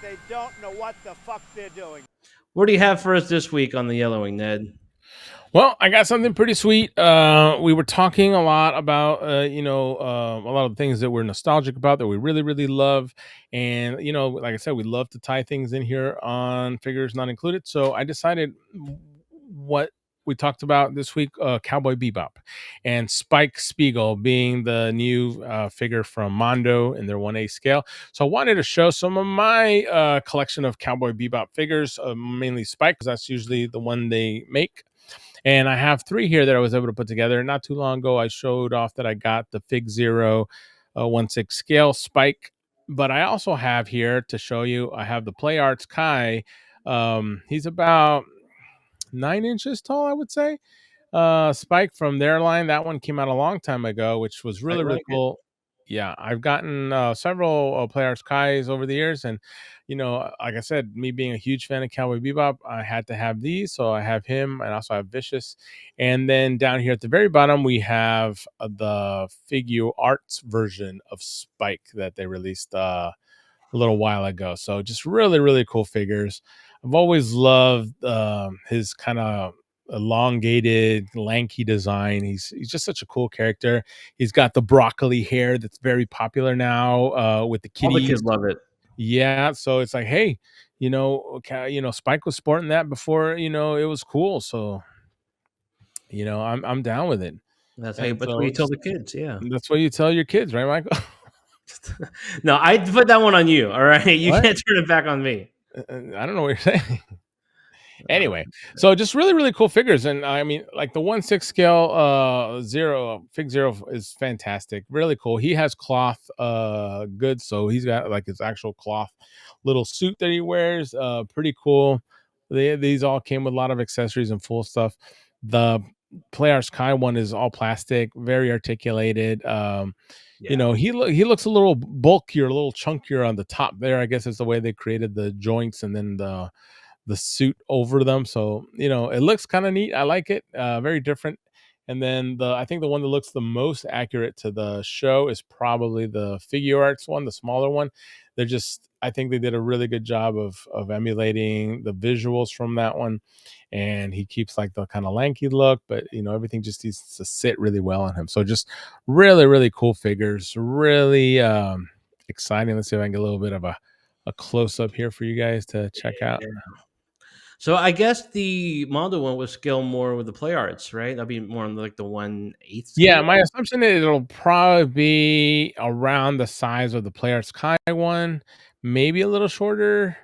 They don't know what the fuck they're doing.
What do you have for us this week on the Yellowing, Ned?
Well, I got something pretty sweet. We were talking a lot about, a lot of the things that we're nostalgic about that we really, really love. And, like I said, we love to tie things in here on Figures Not Included. So I decided what we talked about this week, Cowboy Bebop and Spike Spiegel being the new figure from Mondo in their 1A scale. So I wanted to show some of my collection of Cowboy Bebop figures, mainly Spike, because that's usually the one they make. And I have 3 here that I was able to put together. Not too long ago, I showed off that I got the Fig Zero 1/6 scale Spike. But I also have here to show you, I have the Play Arts Kai. He's about 9 inches tall, I would say. Spike from their line. That one came out a long time ago, which was
I
really, really
like it.
cool. Yeah, I've gotten several Player Skies over the years, and like I said, me being a huge fan of Cowboy Bebop, I had to have these, so I have him, and also have Vicious, and then down here at the very bottom we have the figure arts version of Spike that they released a little while ago. So just really, really cool figures. I've always loved his kind of elongated, lanky design. He's just such a cool character. He's got the broccoli hair that's very popular now with the
All the
kitties.
kids love it.
Yeah, so it's like, hey, Spike was sporting that before, it was cool. So, I'm down with it.
That's
And
what you
so
tell
just
the kids. Yeah.
that's what you tell your kids, right, Michael?
No, I put that one on you. All right, you
What?
can't turn it back on me.
I don't know what you're saying.
Uh,
Anyway, so just really, really cool figures. And I mean, like the 1/6 scale Fig Zero is fantastic. Really cool. He has cloth goods, so he's got like his actual cloth little suit that he wears. Pretty cool. These all came with a lot of accessories and full stuff. The Player Sky one is all plastic, very articulated.
yeah,
He looks a little bulkier, a little chunkier on the top there. I guess is the way they created the joints and then the suit over them. So, it looks kind of neat. I like it. Very different. And then I think the one that looks the most accurate to the show is probably the Figure Arts one, the smaller one. I think they did a really good job of emulating the visuals from that one. And he keeps like the kind of lanky look, but everything just needs to sit really well on him. So just really, really cool figures, really exciting. Let's see if I can get a little bit of a close up here for you guys to check out.
so I guess the Mondo one would scale more with the play arts, right? That'd be more on like the 1/8
Yeah,
scale.
my assumption is it'll probably be around the size of the Player Sky one, maybe a little shorter,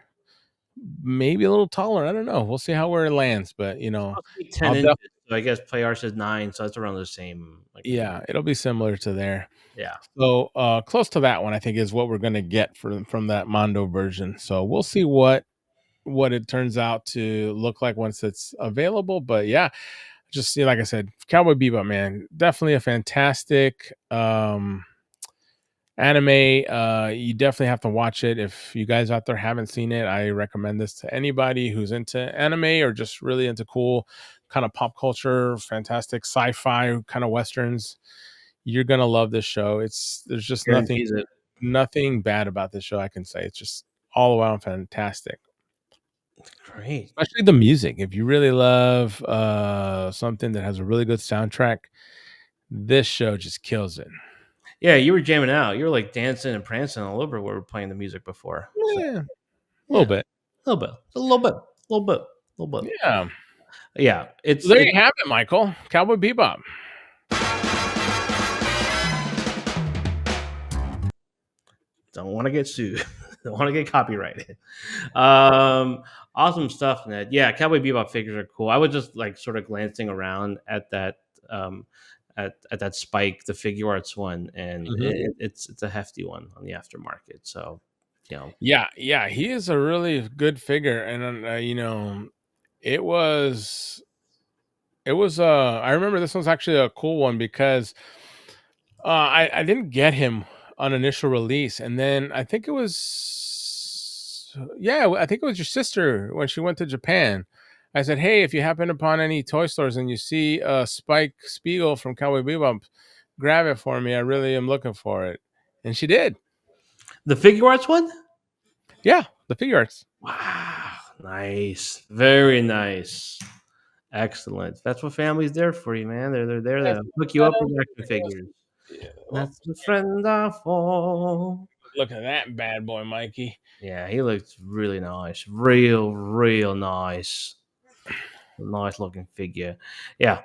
maybe a little taller. I don't know. We'll see how where it lands, but
It's supposed to be
I'll
10 inches, so I guess play arts is 9, so that's around the same. Like,
yeah, it'll be similar to there.
yeah,
So close to that one, I think, is what we're gonna get from that Mondo version. So we'll see what it turns out to look like once it's available. But yeah, just like I said, Cowboy Bebop, man, definitely a fantastic anime. You definitely have to watch it. If you guys out there haven't seen it, I recommend this to anybody who's into anime or just really into cool kind of pop culture, fantastic sci-fi kind of westerns. You're gonna love this show. There's just
guarantees it.
nothing bad about this show. I can say it's just all around fantastic.
Great.
Especially the music. If you really love something that has a really good soundtrack, this show just kills it.
Yeah, you were jamming out. You were like dancing and prancing all over where we were playing the music before. So
Yeah, a
yeah,
little bit.
a little bit, a little bit, a little bit, a little bit.
Yeah.
Yeah,
So there you have it, Michael. Cowboy Bebop.
don't want to get sued. Don't want to get copyrighted. Awesome stuff, Ned. Yeah, Cowboy Bebop figures are cool. I was just like sort of glancing around at that at that Spike, the figure arts one, and
Mhm.
it's a hefty one on the aftermarket. So,
Yeah, he is a really good figure, and it was I remember this was actually a cool one because I didn't get him on initial release, and then I think it was I think it was your sister when she went to Japan. I said, "Hey, if you happen upon any toy stores and you see Spike Spiegel from Cowboy Bebop, grab it for me. I really am looking for it." And she did.
the figure arts one.
Yeah, the figure arts.
Wow, nice, very nice, excellent. That's what family's there for you, man. They're there
That's
to hook you up with action figures.
yeah, well,
That's what friends are for.
look at that bad boy, Mikey.
Yeah, he looks really nice. Real nice. Nice looking figure. Yeah.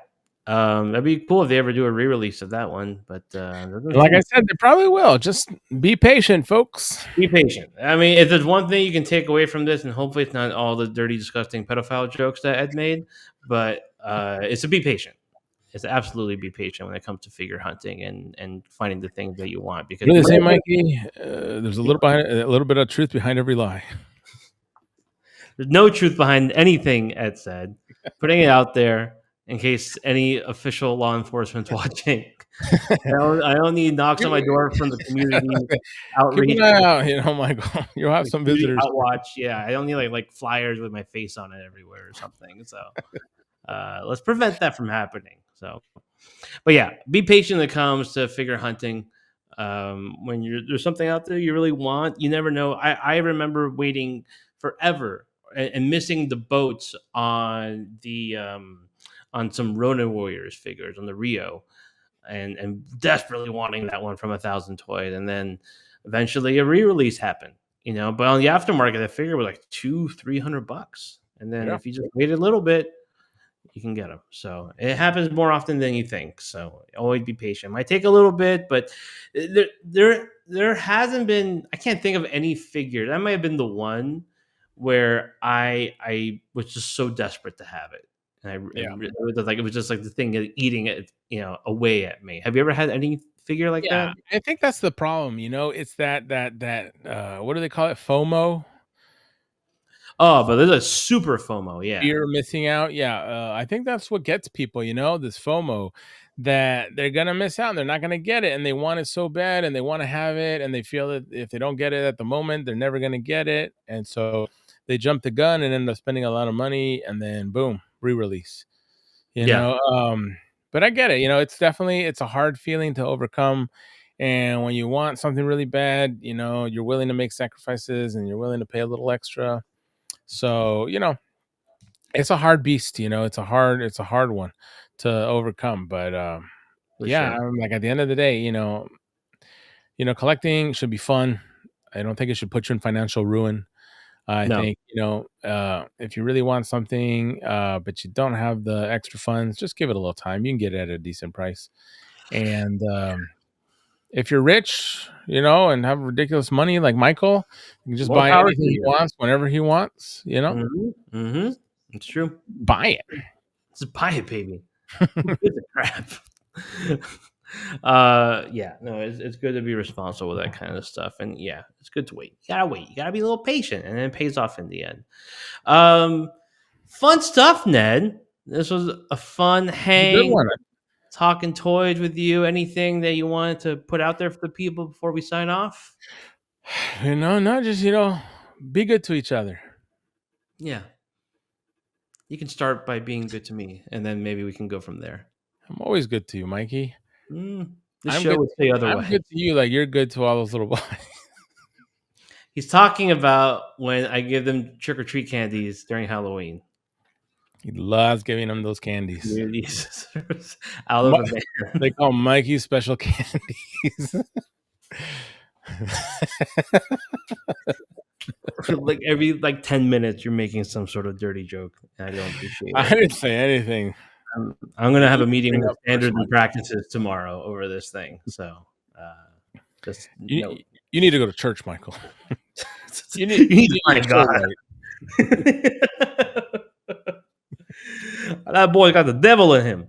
That'd be cool if they ever do a re-release of that one, but doesn't
Like
seem.
I said, they probably will. Just be patient, folks.
Be patient. I mean, if there's one thing you can take away from this, and hopefully it's not all the dirty, disgusting pedophile jokes that Ed made, but it's to be patient. It's to absolutely be patient when it comes to figure hunting and finding the things that you want, because
What do
you
they say,
might get,
Mikey? There's a little bit of truth behind every lie.
there's no truth behind anything Ed said. Putting it out there in case any official law enforcement's watching. I don't need knocks on my door from the community
Keep
outreach.
an eye out, Michael. You'll have
The
some
community
visitors.
outwatch. Yeah, I don't need like flyers with my face on it everywhere or something. So let's prevent that from happening. So, but yeah, be patient when it comes to figure hunting. When there's something out there you really want, you never know. I remember waiting forever and missing the boats on some Ronin Warriors figures on the Rio, and desperately wanting that one from 1,000 Toys, and then eventually a re-release happened. But on the aftermarket, the figure was like $200-300, and then
Yeah.
if you just wait a little bit, you can get them. So it happens more often than you think. So always be patient. Might take a little bit, but there hasn't been. I can't think of any figure. That might have been the one where I was just so desperate to have it, and it was just like the thing eating it, away at me. Have you ever had any figure like
Yeah,
that?
I think that's the problem, it's that what do they call it? FOMO?
Oh, but there's a super FOMO. Yeah,
Fear of missing out. Yeah, I think that's what gets people, this FOMO, that they're gonna miss out and they're not gonna get it, and they want it so bad and they want to have it, and they feel that if they don't get it at the moment, they're never gonna get it, and so they jump the gun and end up spending a lot of money, and then boom, re-release.
yeah,
But I get it. It's a hard feeling to overcome, and when you want something really bad, you're willing to make sacrifices and you're willing to pay a little extra. So it's a hard beast, it's a hard one to overcome, but
for
yeah,
sure.
like at the end of the day, collecting should be fun. I don't think it should put you in financial ruin. I
No,
think, if you really want something, but you don't have the extra funds, just give it a little time. You can get it at a decent price. And if you're rich, and have ridiculous money like Michael, you can just
more
buy
power
anything
to
he
you.
wants whenever he wants,
Mm-hmm. It's true.
buy it.
Just buy it, baby. Who gives a crap? Yeah, no, it's good to be responsible with that kind of stuff, and yeah, it's good to wait. You gotta wait. You gotta be a little patient, and then it pays off in the end. Fun stuff, Ned. This was a fun
It's a good
hang,
one.
talking toys with you. Anything that you wanted to put out there for the people before we sign off?
No, just be good to each other.
Yeah, you can start by being good to me, and then maybe we can go from there.
I'm always good to you, Mikey.
This
I'm
show
good.
would say
I'm
otherwise.
good to you, like you're good to all those little boys.
He's talking about when I give them trick or treat candies during Halloween.
He loves giving them those candies.
Communities out of a van.
They call 'em Mikey's special candies.
Like every 10 minutes, you're making some sort of dirty joke. And I don't appreciate
I
it.
didn't say anything.
I'm gonna have a meeting
Bring
with
up
standards
personal.
and practices tomorrow over this thing. So just
You need to go to church, Michael.
you need to find
your
God.
soul right.
That boy got the devil in him.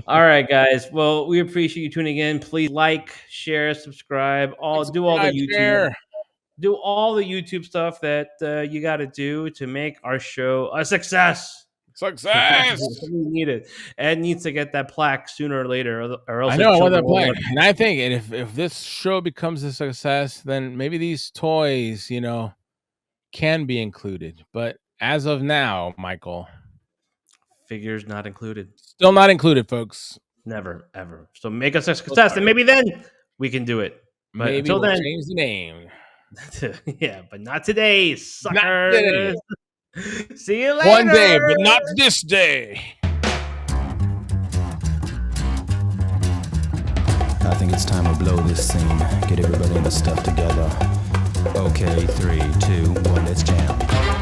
All right, guys. Well, we appreciate you tuning in. Please like, share, subscribe. Do all the YouTube.
Share.
Do all the YouTube stuff that you got to do to make our show a success.
Success.
We need it. Ed needs to get that plaque sooner or later, or else
I know I want that plaque, and I think if this show becomes a success, then maybe these toys, can be included. But as of now, Michael,
figures not included.
still not included, folks.
Never, ever. So make us a success, and maybe then we can do it. But
Maybe
until
we'll
then,
change the name.
yeah, but not today, suckers.
Not today.
See you later.
One day, but not this day.
I think it's time to blow this scene. Get everybody in the stuff together. Okay, 3, 2, 1, let's jam.